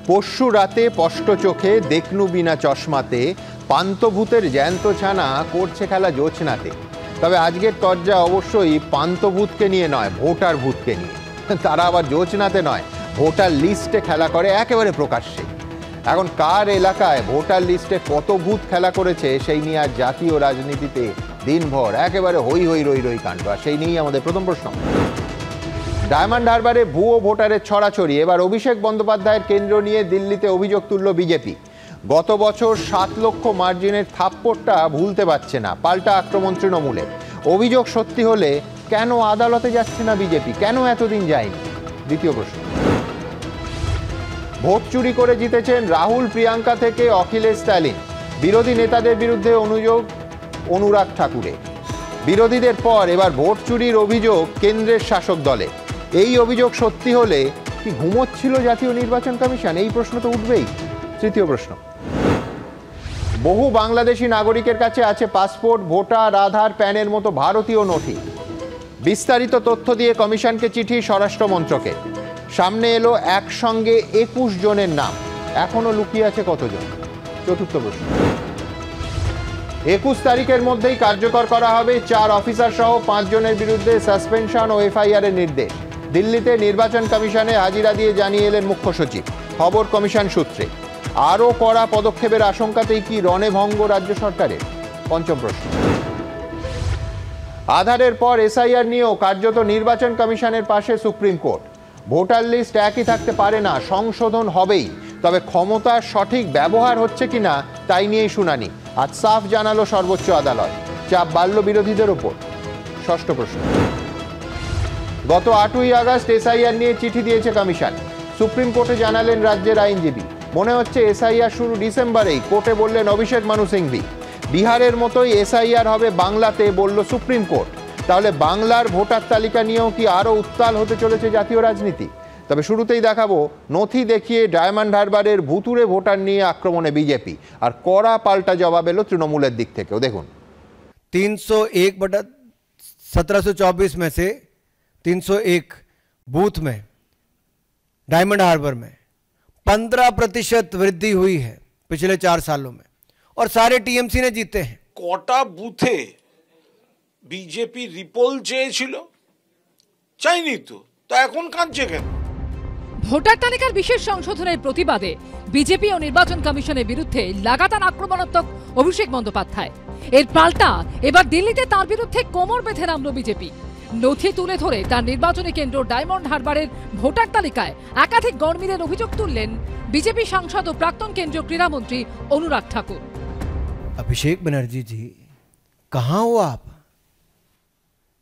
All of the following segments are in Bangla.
পরশু রাতে স্পষ্ট চোখে দেখনু বিনা চশমাতে পান্তভূতের জ্যান্ত ছানা করছে খেলা জোছনাতে। তবে আজকের চর্চা অবশ্যই পান্তভূতকে নিয়ে নয়, ভোটার ভূতকে নিয়ে। তারা আবার জোছনাতে নয়, ভোটার লিস্টে খেলা করে একেবারে প্রকাশ্যে। এখন কার এলাকায় ভোটার লিস্টে কত ভূত খেলা করেছে সেই নিয়ে আজ জাতীয় রাজনীতিতে দিনভর একেবারে হই হই রই রই কাণ্ড। আর সেই নিয়েই আমাদের প্রথম প্রশ্ন। ডায়মন্ড হারবারে ভুয়ো ভোটারের ছড়াছড়ি। এবার অভিষেক বন্দ্যোপাধ্যায়ের কেন্দ্র নিয়ে দিল্লিতে অভিযোগ তুলল বিজেপি। গত বছর 7 লক্ষ মার্জিনের থাপ্পড়টা ভুলতে পারছে না, পাল্টা আক্রমণ তৃণমূলের। অভিযোগ সত্যি হলে কেন আদালতে যাচ্ছে না বিজেপি, কেন এতদিন যায়নি? দ্বিতীয় প্রশ্ন। ভোট চুরি করে জিতেছেন রাহুল প্রিয়াঙ্কা থেকে অখিলেশ স্ট্যালিন। বিরোধী নেতাদের বিরুদ্ধে অনুযোগ অনুরাগ ঠাকুরের। বিরোধীদের পর এবার ভোট চুরির অভিযোগ কেন্দ্রের শাসক দলে। এই অভিযোগ সত্যি হলে কি ঘুমোচ্ছিল জাতীয় নির্বাচন কমিশন? এই প্রশ্ন তো উঠবেই। তৃতীয় প্রশ্ন। বহু বাংলাদেশি নাগরিকের কাছে আছে পাসপোর্ট, ভোটার, আধার, প্যানের মতো ভারতীয় নথি। বিস্তারিত তথ্য দিয়ে কমিশনকে চিঠি স্বরাষ্ট্র মন্ত্রকে। সামনে এলো একসঙ্গে 21 জনের নাম। এখনো লুকিয়ে আছে কতজন? চতুর্থ প্রশ্ন। 21 তারিখের মধ্যেই কার্যকর করা হবে 4 অফিসার সহ 5 জনের বিরুদ্ধে সাসপেনশন ও এফআইআর এর নির্দেশ। দিল্লিতে নির্বাচন কমিশনে হাজিরা দিয়ে জানিয়ে এলেন মুখ্য সচিব। খবর কমিশন সূত্রে। আরও কড়া পদক্ষেপের আশঙ্কাতেই কি রণে ভঙ্গ রাজ্য সরকারের? পঞ্চম প্রশ্ন। আধারের পর এসআইআর নিয়েও কার্যত নির্বাচন কমিশনের পাশে সুপ্রিম কোর্ট। ভোটার লিস্ট একই থাকতে পারে না, সংশোধন হবেই। তবে ক্ষমতার সঠিক ব্যবহার হচ্ছে কিনা তাই নিয়েই শুনানি। আজ সাফ জানালো সর্বোচ্চ আদালত। চাপ বাড়ল বিরোধীদের ওপর। ষষ্ঠ প্রশ্ন। গত 8ই আগস্ট এসআইআর নিয়ে চিঠি দিয়েছে কমিশন। সুপ্রিম কোর্টে জানালেন রাজ্যের আইনজীবী। মনে হচ্ছে এসআইআর শুরু ডিসেম্বরেই, কোর্টে বললেন অভিষেক মানু সিংভি। বিহারের মতোই এসআইআর হবে বাংলাতে, বলল সুপ্রিম কোর্ট। তাহলে বাংলার ভোটার তালিকা নিয়েও কি আরও উত্তাল হতে চলেছে জাতীয় রাজনীতি? তবে শুরুতেই দেখাবো নথি দেখিয়ে ডায়মন্ড হারবারের ভুতুড়ে ভোটার নিয়ে আক্রমণে বিজেপি, আর কড়া পাল্টা জবাব এলো তৃণমূলের দিক থেকেও। দেখুন। 301/1724 में से 301 बूथ में डायमंड हार्बर में 15% वृद्धि हुई है पिछले 4 सालों में, और सारे टीएमसी ने जीते हैं। कोटा बूथे बीजेपी रिपोल চেয়েছিল, চাইনি তো এখন কাঁদছে কেন? ভোটার তালিকার বিশেষ সংশোধনের প্রতিবাদে বিজেপি ও নির্বাচন কমিশনের বিরুদ্ধে লাগাতার আক্রমণাত্মক অভিষেক বন্দ্যোপাধ্যায়। এর পাল্টা এবার দিল্লিতে তার বিরুদ্ধে কোমর বেঁধে নামল বিজেপি। নথি তুলে ধরে তার নির্বাচনী কেন্দ্র ডায়মন্ড হারবারের ভোটার তালিকায় একাধিক গরমিলের অভিযোগ তুললেন বিজেপি সাংসদ ও প্রাক্তন কেন্দ্রীয় ক্রীড়ামন্ত্রী অনুরাগ ঠাকুর। अभिषेक बनर्जी जी, कहां हो आप?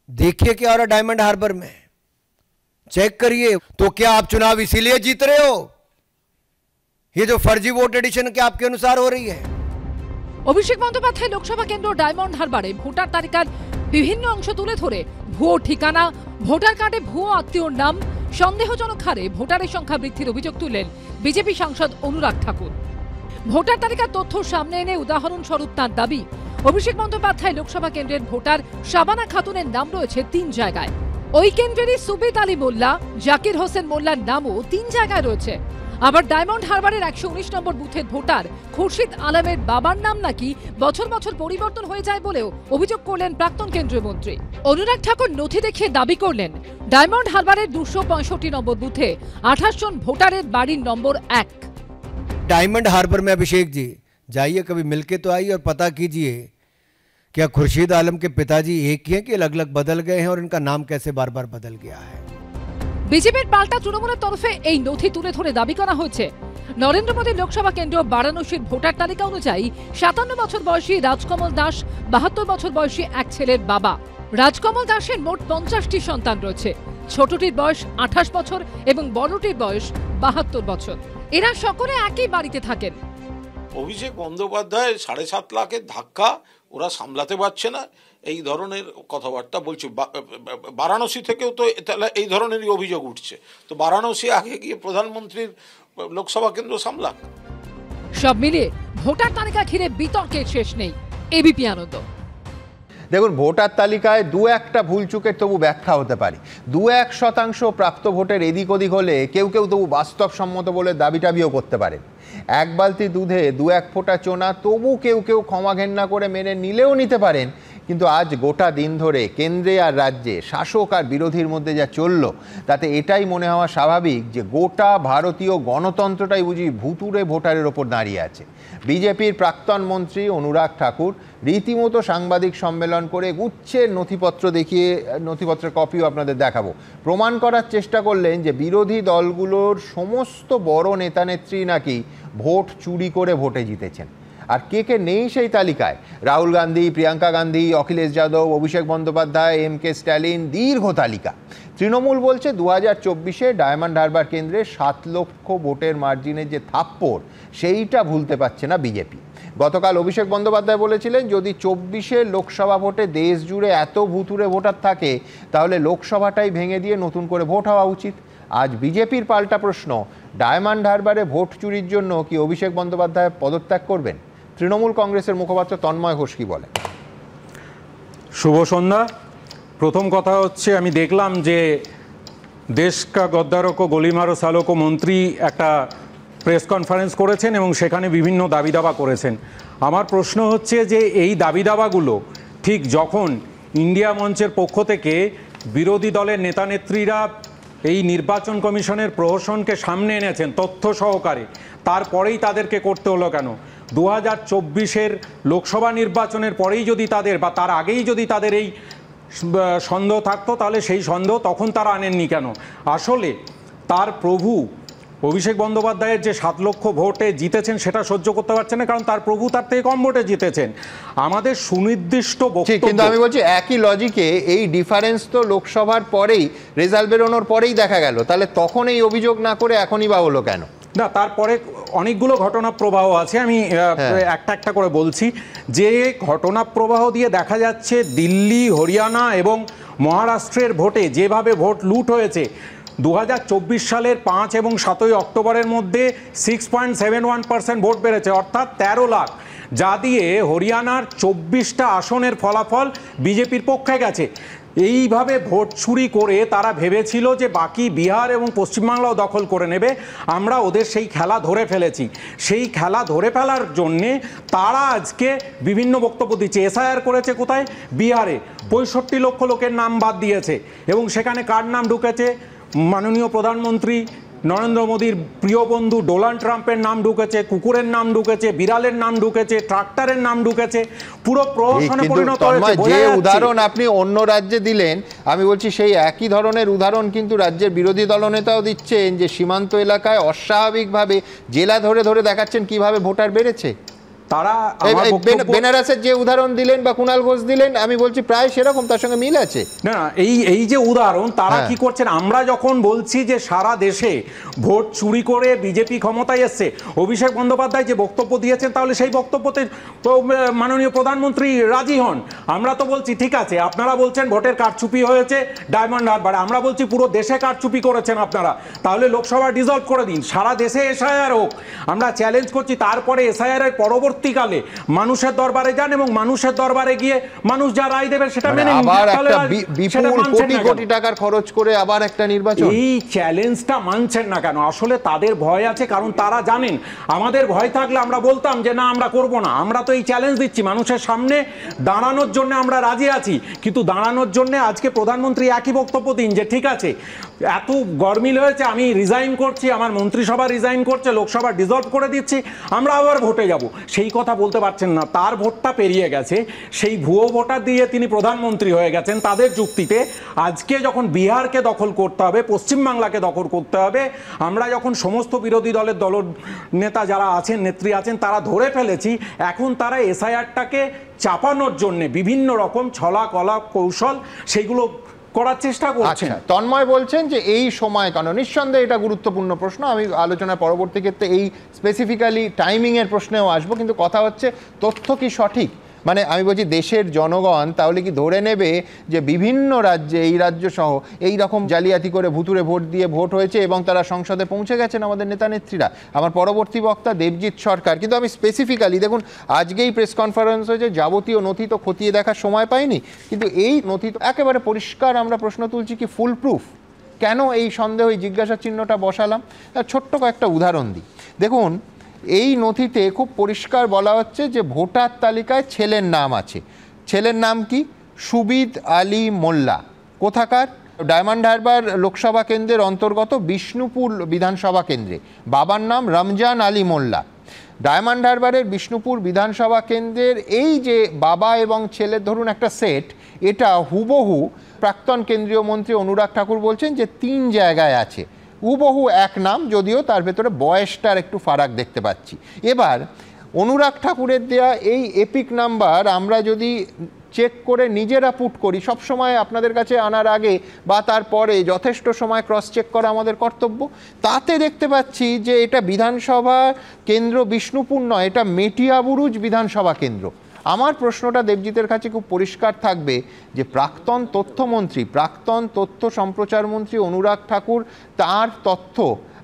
देखिए क्या हो रहा डायमंड हार्बर में, चेक करिए। तो क्या आप चुनाव इसीलिए जीत रहे हो? ये जो फर्जी वोट एडिशन क्या आपके अनुसार हो रही है? অভিষেক বন্দ্যোপাধ্যায় লোকসভা কেন্দ্র ডায়মন্ড হারবারে ভোটার তালিকার বিভিন্ন অংশ তুলে ধরে ভুয়ো ঠিকানা, ভোটার কার্ডে ভুয়ো আত্মীয়র নাম, সন্দেহজনক হারে ভোটারের সংখ্যা বৃদ্ধির অভিযোগ তুললেন বিজেপি সাংসদ অনুরাগ ঠাকুর। ভোটার তালিকার তথ্য সামনে এনে উদাহরণস্বরূপ তার দাবি, অভিষেক বন্দ্যোপাধ্যায় লোকসভা কেন্দ্রের ভোটার শাবানা খাতুনের নাম রয়েছে 3 জায়গায়। ওই কেন্দ্রেরই সুবিত আলী মোল্লা, জাকির হোসেন মোল্লার নামও 3 জায়গায় রয়েছে। আবার ডায়মন্ড হারবারের 119 নম্বর বুথের ভোটার খুরশিদ আলমের বাবার নাম নাকি বছর বছর পরিবর্তন হয়ে যায় বলেও অভিযোগ করলেন প্রাক্তন কেন্দ্রীয় মন্ত্রী। অনুরাগ ঠাকুর নথি দেখিয়ে দাবি করলেন, ডায়মন্ড হারবারের 265 নম্বর বুথে 28 জন ভোটারের বাড়ির নম্বর 1। डायमंड हार्बर में अभिषेक जी जाइए, कभी मिलके तो आइए और पता कीजिए क्या खुर्शीद आलम के पिताजी एक ही हैं कि अलग अलग बदल गए हैं, और इनका नाम कैसे बार बार बदल गया है। বিজেপির পাল্টা তৃণমূলের তরফে এই নথি তুলে ধরে দাবি করা হয়েছে, নরেন্দ্র মোদী লোকসভা কেন্দ্র বারাণসীর ভোটার তালিকা অনুযায়ী 57 বছর বয়সী রাজকমল দাস 72 বছর বয়সী এক ছেলের বাবা। রাজকমল দাসের মোট 50টি সন্তান রয়েছে। ছোটটির বয়স 28 বছর এবং বড়টির বয়স 72 বছর। এরা সকলে একই বাড়িতে থাকেন। অভিষেক বন্দ্যোপাধ্যায় 7.5 লাখের ধাক্কা ওরা সামলাতে পারছে না, এই ধরনের কথাবার্তা বলছে। বারাণসী থেকেও তো এই ধরনেরই অভিযোগ উঠছে। তো বারাণসী আগে গিয়ে প্রধানমন্ত্রীর লোকসভা কেন্দ্র সামলাক। সব মিলিয়ে ভোটার তালিকা ঘিরে বিতর্কের শেষ নেই। এবিপি আনন্দ। দেখুন, ভোটার তালিকায় দু একটা ভুলচুকের তবু ব্যাখ্যা হতে পারে। 2-1% প্রাপ্ত ভোটের এদিক ওদিক হলে কেউ কেউ তবু বাস্তবসম্মত বলে দাবি টাবিও করতে পারেন। এক বালতি দুধে 2-1 ফোঁটা চোনা তবু কেউ কেউ ক্ষমা ঘেন্না করে মেনে নিলেও নিতে পারেন। কিন্তু আজ গোটা দিন ধরে কেন্দ্রে আর রাজ্যে শাসক আর বিরোধীর মধ্যে যা চলল, তাতে এটাই মনে হওয়া স্বাভাবিক যে গোটা ভারতীয় গণতন্ত্রটাই বুঝি ভুতুড়ে ভোটারের ওপর দাঁড়িয়ে আছে। বিজেপির প্রাক্তন মন্ত্রী অনুরাগ ঠাকুর রীতিমতো সাংবাদিক সম্মেলন করে গুচ্ছের নথিপত্র দেখিয়ে, নথিপত্রের কপিও আপনাদের দেখাবো, প্রমাণ করার চেষ্টা করলেন যে বিরোধী দলগুলোর সমস্ত বড় নেতানেত্রী নাকি ভোট চুরি করে ভোটে জিতেছেন। আর কে কে নেই সেই তালিকায়? রাহুল গান্ধী, প্রিয়াঙ্কা গান্ধী, অখিলেশ যাদব, অভিষেক বন্দ্যোপাধ্যায়, MK স্ট্যালিন, দীর্ঘ তালিকা। তৃণমূল বলছে 2024-এ ডায়মন্ড হারবার কেন্দ্রে 7 লক্ষ ভোটের মার্জিনের যে থাপ্পড়, সেইটা ভুলতে পারছে না বিজেপি। গতকাল অভিষেক বন্দ্যোপাধ্যায় বলেছিলেন, যদি 24-এর লোকসভা ভোটে দেশ জুড়ে এত ভুতুড়ে ভোটার থাকে, তাহলে লোকসভাটাই ভেঙে দিয়ে নতুন করে ভোট হওয়া উচিত। আজ বিজেপির পাল্টা প্রশ্ন, ডায়মন্ড হারবারে ভোট চুরির জন্য কি অভিষেক বন্দ্যোপাধ্যায় পদত্যাগ করবেন? তৃণমূল কংগ্রেসের মুখপাত্র তন্ময় ঘোষ কি বলেন? শুভ সন্ধ্যা। প্রথম কথা হচ্ছে, আমি দেখলাম যে দেশ কা গদ্দারক গলিমারো সালোক মন্ত্রী একটা প্রেস কনফারেন্স করেছেন এবং সেখানে বিভিন্ন দাবি দাবা করেছেন। আমার প্রশ্ন হচ্ছে যে এই দাবি দাবাগুলো ঠিক যখন ইন্ডিয়া মঞ্চের পক্ষ থেকে বিরোধী দলের নেতানেত্রীরা এই নির্বাচন কমিশনের প্রহসনকে সামনে এনেছেন তথ্য সহকারে, তারপরেই তাদেরকে করতে হলো কেন? 2024-এর লোকসভা নির্বাচনের পরেই যদি তাদের, বা তার আগেই যদি তাদের এই সন্দেহ থাকতো, তাহলে সেই সন্দেহ তখন তারা আনেননি কেন? আসলে তার প্রভু অভিষেক বন্দ্যোপাধ্যায়ের যে 7 লক্ষ ভোটে জিতেছেন সেটা সহ্য করতে পারছেন না, কারণ তার প্রভু তার থেকে কম ভোটে জিতেছেন। আমাদের সুনির্দিষ্ট বক্তব্য, কিন্তু আমি বলছি একই লজিকে এই ডিফারেন্স তো লোকসভার পরেই, রেজাল্ট বেরোনোর পরেই দেখা গেল, তাহলে তখন এই অভিযোগ না করে এখনই বা হলো কেন? না, তারপরে অনেকগুলো ঘটনা প্রবাহ আছে, আমি একটা একটা করে বলছি। যে ঘটনা প্রবাহ দিয়ে দেখা যাচ্ছে দিল্লি, হরিয়ানা এবং মহারাষ্ট্রের ভোটে যেভাবে ভোট লুট হয়েছে, 2024 সালের 5 এবং 7 অক্টোবরের মধ্যে 6.71% ভোট বেড়েছে, অর্থাৎ 13 লাখ, যা দিয়ে হরিয়ানার 24টা আসনের ফলাফল বিজেপির পক্ষে গেছে। এইভাবে ভোট চুরি করে তারা ভেবেছিল যে বাকি বিহার এবং পশ্চিমবাংলাও দখল করে নেবে। আমরা ওদের সেই খেলা ধরে ফেলেছি। সেই খেলা ধরে ফেলার জন্যে তারা আজকে বিভিন্ন বক্তব্য দিচ্ছে। SIR করেছে কোথায়? বিহারে 65 লক্ষ লোকের নাম বাদ দিয়েছে এবং সেখানে কার নাম ঢুকেছে? মাননীয় প্রধানমন্ত্রী নরেন্দ্র মোদীর প্রিয় বন্ধু ডোনাল্ড ট্রাম্পের নাম ঢুকেছে, কুকুরের নাম ঢুকেছে, বিড়ালের নাম ঢুকেছে, ট্রাক্টরের নাম ঢুকেছে, পুরো প্রহসনে পরিণত হয়েছে। যে উদাহরণ আপনি অন্য রাজ্যে দিলেন, আমি বলছি সেই একই ধরনের উদাহরণ কিন্তু রাজ্যের বিরোধী দলনেতাও দিচ্ছেন, যে সীমান্ত এলাকায় অস্বাভাবিকভাবে জেলা ধরে ধরে দেখাচ্ছেন কিভাবে ভোটার বেড়েছে। তারা বেনারসের যে উদাহরণ দিলেন বা কুণাল ঘোষ দিলেন, আমি বলছি প্রায় সেরকম, তার সঙ্গে মিল আছে। না, এই যে উদাহরণ, তারা কি করছেন? আমরা যখন বলছি যে সারা দেশে ভোট চুরি করে বিজেপি ক্ষমতায় এসছে, অভিষেক বন্দ্যোপাধ্যায় যে বক্তব্য দিয়েছেন, তাহলে সেই বক্তব্যতে তো মাননীয় প্রধানমন্ত্রী রাজি হন। আমরা তো বলছি ঠিক আছে, আপনারা বলছেন ভোটের কারচুপি হয়েছে ডায়মন্ড হারবারে, আমরা বলছি পুরো দেশে কারচুপি করেছেন আপনারা, তাহলে লোকসভা ডিসলভ করে দিন, সারা দেশে SIR হোক। আমরা চ্যালেঞ্জ করছি, তারপরে SIR এর পরবর্তীকালে মানুষের দরবারে যান এবং মানুষের দরবারে গিয়ে মানুষ যা রায় দেবে সেটা মেনে নিন। বিপুল কোটি কোটি টাকার খরচ করে আবার একটা নির্বাচন, এই চ্যালেঞ্জটা মানছেন না কেন? আসলে তাদের ভয় আছে, কারণ তারা জানেন আমাদের ভয় থাকলে আমরা বলতাম যে না, আমরা করব না। আমরা তো এই চ্যালেঞ্জ দিচ্ছি, মানুষের সামনে দাঁড়ানোর জন্য আমরা রাজি আছি, কিন্তু দাঁড়ানোর জন্য আজকে প্রধানমন্ত্রী একই বক্তব্য দিন যে ঠিক আছে, এত গরমিল হয়েছে, আমি রিজাইন করছি, আমার মন্ত্রিসভা রিজাইন করছে, লোকসভা ডিসলভ করে দিচ্ছি, আমরা আবার ভোটে যাব। সেই কথা বলতে পারছেন না। তার ভোটটা পেরিয়ে গেছে, সেই ভুয়ো ভোটার দিয়ে তিনি প্রধানমন্ত্রী হয়ে গেছেন তাদের যুক্তিতে। আজকে যখন বিহারকে দখল করতে হবে, পশ্চিমবাংলাকে দখল করতে হবে, আমরা যখন সমস্ত বিরোধী দলের নেতা যারা আছেন, নেত্রী আছেন, তারা ধরে ফেলেছি, এখন তারা SIRটাকে চাপানোর জন্য বিভিন্ন রকম ছলা কলা কৌশল সেইগুলো করার চেষ্টা করছেন। তন্ময় বলছেন যে এই সময় কেন? নিঃসন্দেহে এটা গুরুত্বপূর্ণ প্রশ্ন, আমি আলোচনার পরবর্তী ক্ষেত্রে এই স্পেসিফিক্যালি টাইমিং এর প্রশ্নেও আসবো, কিন্তু কথা হচ্ছে তথ্য কি সঠিক? মানে আমি বলছি দেশের জনগণ তাহলে কি ধরে নেবে যে বিভিন্ন রাজ্যে, এই রাজ্য সহ এই রকম জালিয়াতি করে ভুতুরে ভোট দিয়ে ভোট হয়েছে এবং তারা সংসদে পৌঁছে গেছেন আমাদের নেতা নেত্রীরা? আমার পরবর্তী বক্তা দেবজিৎ সরকার, কিন্তু আমি স্পেসিফিক্যালি দেখুন আজকেই প্রেস কনফারেন্স হয়েছে, যাবতীয় নথি তো খতিয়ে দেখার সময় পাইনি, কিন্তু এই নথি তো একেবারে পরিষ্কার আমরা প্রশ্ন তুলছি কি ফুল প্রুফ? কেন এই সন্দেহ, এই জিজ্ঞাসা চিহ্নটা বসালাম? ছোট্ট কয়েকটা উদাহরণ দিই। দেখুন এই নথিতে খুব পরিষ্কার বলা হচ্ছে যে ভোটার তালিকায় ছেলের নাম আছে। ছেলের নাম কি? সুবিদ আলী মোল্লা। কোথাকার? ডায়মন্ড হারবার লোকসভা কেন্দ্রের অন্তর্গত বিষ্ণুপুর বিধানসভা কেন্দ্রে। বাবার নাম রমজান আলী মোল্লা। ডায়মন্ড হারবারের বিষ্ণুপুর বিধানসভা কেন্দ্রের এই যে বাবা এবং ছেলের ধরুন একটা সেট, এটা হুবহু প্রাক্তন কেন্দ্রীয় মন্ত্রী অনুরাগ ঠাকুর বলছেন যে 3 জায়গায় আছে। হুবহু এক নাম, যদিও তার ভেতরে বয়সটার একটু ফারাক দেখতে পাচ্ছি। এবার অনুরাগ ঠাকুরের দেয়া এই এপিক নাম্বার আমরা যদি চেক করে নিজেরা পুট করি, সবসময় আপনাদের কাছে আনার আগে বা তারপরে যথেষ্ট সময় ক্রস চেক করা আমাদের কর্তব্য, তাতে দেখতে পাচ্ছি যে এটা বিধানসভা কেন্দ্র বিষ্ণুপুর নয়, এটা মেটিয়াবুরুজ বিধানসভা কেন্দ্র। আমার প্রশ্নটা দেবজিতের কাছে খুব পরিষ্কার থাকবে যে প্রাক্তন তথ্যমন্ত্রী, প্রাক্তন তথ্য সম্প্রচার মন্ত্রী অনুরাগ ঠাকুর, তার তথ্য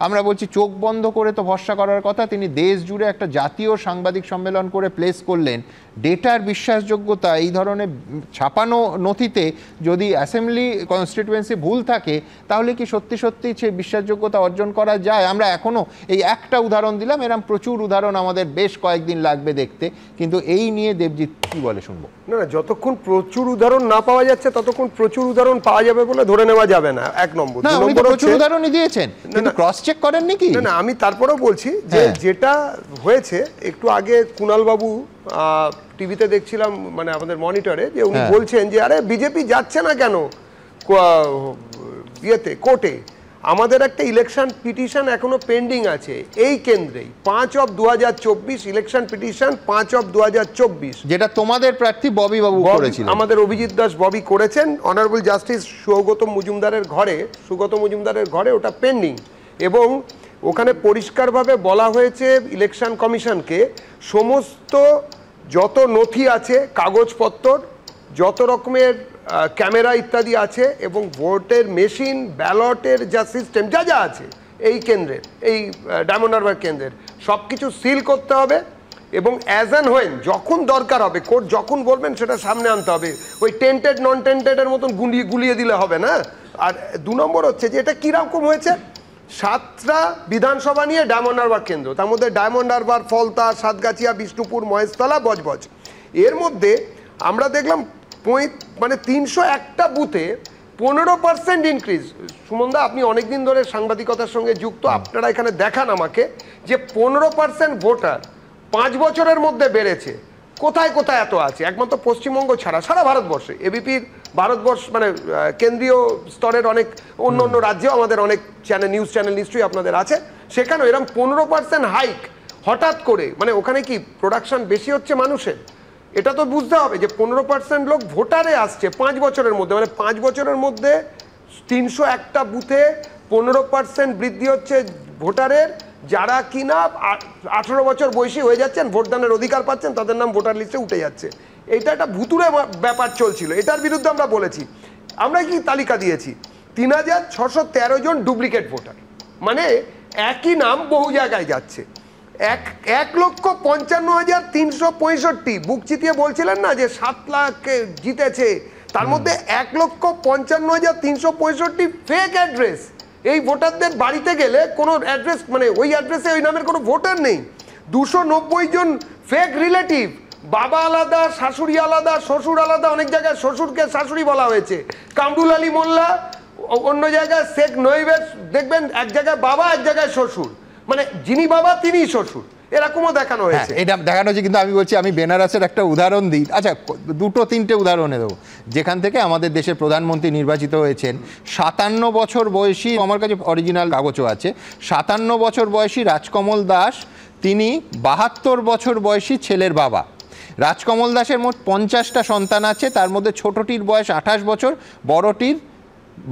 আমরা বলছি চোখ বন্ধ করে তো ভরসা করার কথা, তিনি দেশ জুড়ে একটা জাতীয় সাংবাদিক সম্মেলন করে প্লেস করলেন। ডেটার বিশ্বাসযোগ্যতা এই ধরনের ছাপানো নথিতে যদি অ্যাসেম্বলি কনস্টিটিউয়েন্সি ভুল থাকে তাহলে কি সত্যি সত্যি সে বিশ্বাসযোগ্যতা অর্জন করা যায়? আমরা এখনও এই একটা উদাহরণ দিলাম, এরকম প্রচুর উদাহরণ আমাদের বেশ কয়েকদিন লাগবে দেখতে, কিন্তু এই নিয়ে দেবজিৎ কি বলে শুনবো। না না, যতক্ষণ প্রচুর উদাহরণ না পাওয়া যাচ্ছে ততক্ষণ প্রচুর উদাহরণ পাওয়া যাবে বলে ধরে নেওয়া যাবে না। এক নম্বর। না, উনি তো প্রচুর উদাহরণই দিয়েছেন, কিন্তু ক্রস চেক করেন নাকি? না না, আমি তারপরেও বলছি যে যেটা হয়েছে একটু আগে কুণাল বাবু টিভিতে দেখছিলাম, মানে আমাদের মনিটরে, যে উনি বলছেন যে আরে বিজেপি যাচ্ছে না কেন ইয়েতে কোর্টে, আমাদের একটা ইলেকশন পিটিশন এখনো পেন্ডিং আছে এই কেন্দ্রেই, 5/2024 ইলেকশন পিটিশন 5/2024, যেটা তোমাদের প্রার্থী ববি বাবু করেছিলেন। আমাদের অভিজিৎ দাস ববি করেছেন, অনারেবল জাস্টিস সুগত মজুমদারের ঘরে ওটা পেন্ডিং। এবং ওখানে পরিষ্কারভাবে বলা হয়েছে ইলেকশন কমিশনকে সমস্ত যত নথি আছে, কাগজপত্র, যত রকমের ক্যামেরা ইত্যাদি আছে এবং ভোটের মেশিন, ব্যালটের যা সিস্টেম যা যা আছে এই কেন্দ্রের, এই ডায়মন্ড হারবার কেন্দ্রের, সব কিছু সিল করতে হবে এবং অ্যাজ অ্যান্ড হোয়েন যখন দরকার হবে, কোর্ট যখন বলবেন সেটা সামনে আনতে হবে। ওই টেন্টেড নন টেন্টেডের মতন গুলিয়ে দিলে হবে না। আর 2 নম্বর হচ্ছে যে এটা কীরকম হয়েছে, 7টা বিধানসভা নিয়ে ডায়মন্ড হারবার কেন্দ্র, তার মধ্যে ডায়মন্ড হারবার, ফলতা, সাতগাছিয়া, বিষ্ণুপুর, মহেশতলা, বজবজ। এর মধ্যে আমরা দেখলাম মানে 301টা বুথে 15% ইনক্রিজ। সুমনদা, আপনি অনেকদিন ধরে সাংবাদিকতার সঙ্গে যুক্ত, আপনারা এখানে দেখান আমাকে যে 15% ভোটার 5 বছরের মধ্যে বেড়েছে। কোথায় কোথায় এত আছে? একমাত্র পশ্চিমবঙ্গ ছাড়া সারা ভারতবর্ষে এবিপির ভারতবর্ষ মানে কেন্দ্রীয় স্তরের অনেক অন্য রাজ্যেও আমাদের অনেক নিউজ চ্যানেল নিশ্চয়ই আপনাদের আছে, সেখানেও এরকম 15% হাইক হঠাৎ করে, মানে ওখানে কি প্রোডাকশন বেশি হচ্ছে মানুষের? এটা তো বুঝতে হবে যে 15% লোক ভোটারে আসছে 5 বছরের মধ্যে, মানে 5 বছরের মধ্যে 301টা বুথে 15% বৃদ্ধি হচ্ছে ভোটারের, যারা কিনা 18 বছর বয়সী হয়ে যাচ্ছেন, ভোটদানের অধিকার পাচ্ছেন, তাদের নাম ভোটার লিস্টে উঠে যাচ্ছে। এটা একটা ভুতুরে ব্যাপার চলছিল, এটার বিরুদ্ধে আমরা বলেছি। আমরা কি তালিকা দিয়েছি? 3613 জন ডুপ্লিকেট ভোটার, মানে একই নাম বহু জায়গায় যাচ্ছে। 1,55,365 বুক চিতিয়ে বলছিলেন না যে 7 লাখ জিতেছে, তার মধ্যে 1,55,365 ফেক অ্যাড্রেস। এই ভোটারদের বাড়িতে গেলে কোনো অ্যাড্রেস, মানে ওই অ্যাড্রেসে ওই নামের কোনো ভোটার নেই। 290 জন ফেক রিলেটিভ, বাবা আলাদা, শাশুড়ি আলাদা, শ্বশুর আলাদা, অনেক জায়গায় শ্বশুরকে শাশুড়ি বলা হয়েছে। কামরুল আলী মোল্লা, অন্য জায়গায় শেখ নইবের, দেখবেন এক জায়গায় বাবা, এক জায়গায় শ্বশুর, মানে যিনি বাবা তিনিই শ্বশুর, এরকমও দেখানো হয়েছে। এটা দেখানো হয়েছে, কিন্তু আমি বলছি আমি বেনারসের একটা উদাহরণ দিই। আচ্ছা, 2-3টে উদাহরণে দেবো, যেখান থেকে আমাদের দেশের প্রধানমন্ত্রী নির্বাচিত হয়েছেন। 57 বছর বয়সী, আমার কাছে অরিজিনাল কাগজও আছে, 57 বছর বয়সী রাজকমল দাস, তিনি 72 বছর বয়সী ছেলের বাবা। রাজকমল দাসের মোট 50টা সন্তান আছে, তার মধ্যে ছোটটির বয়স 28 বছর, বড়টির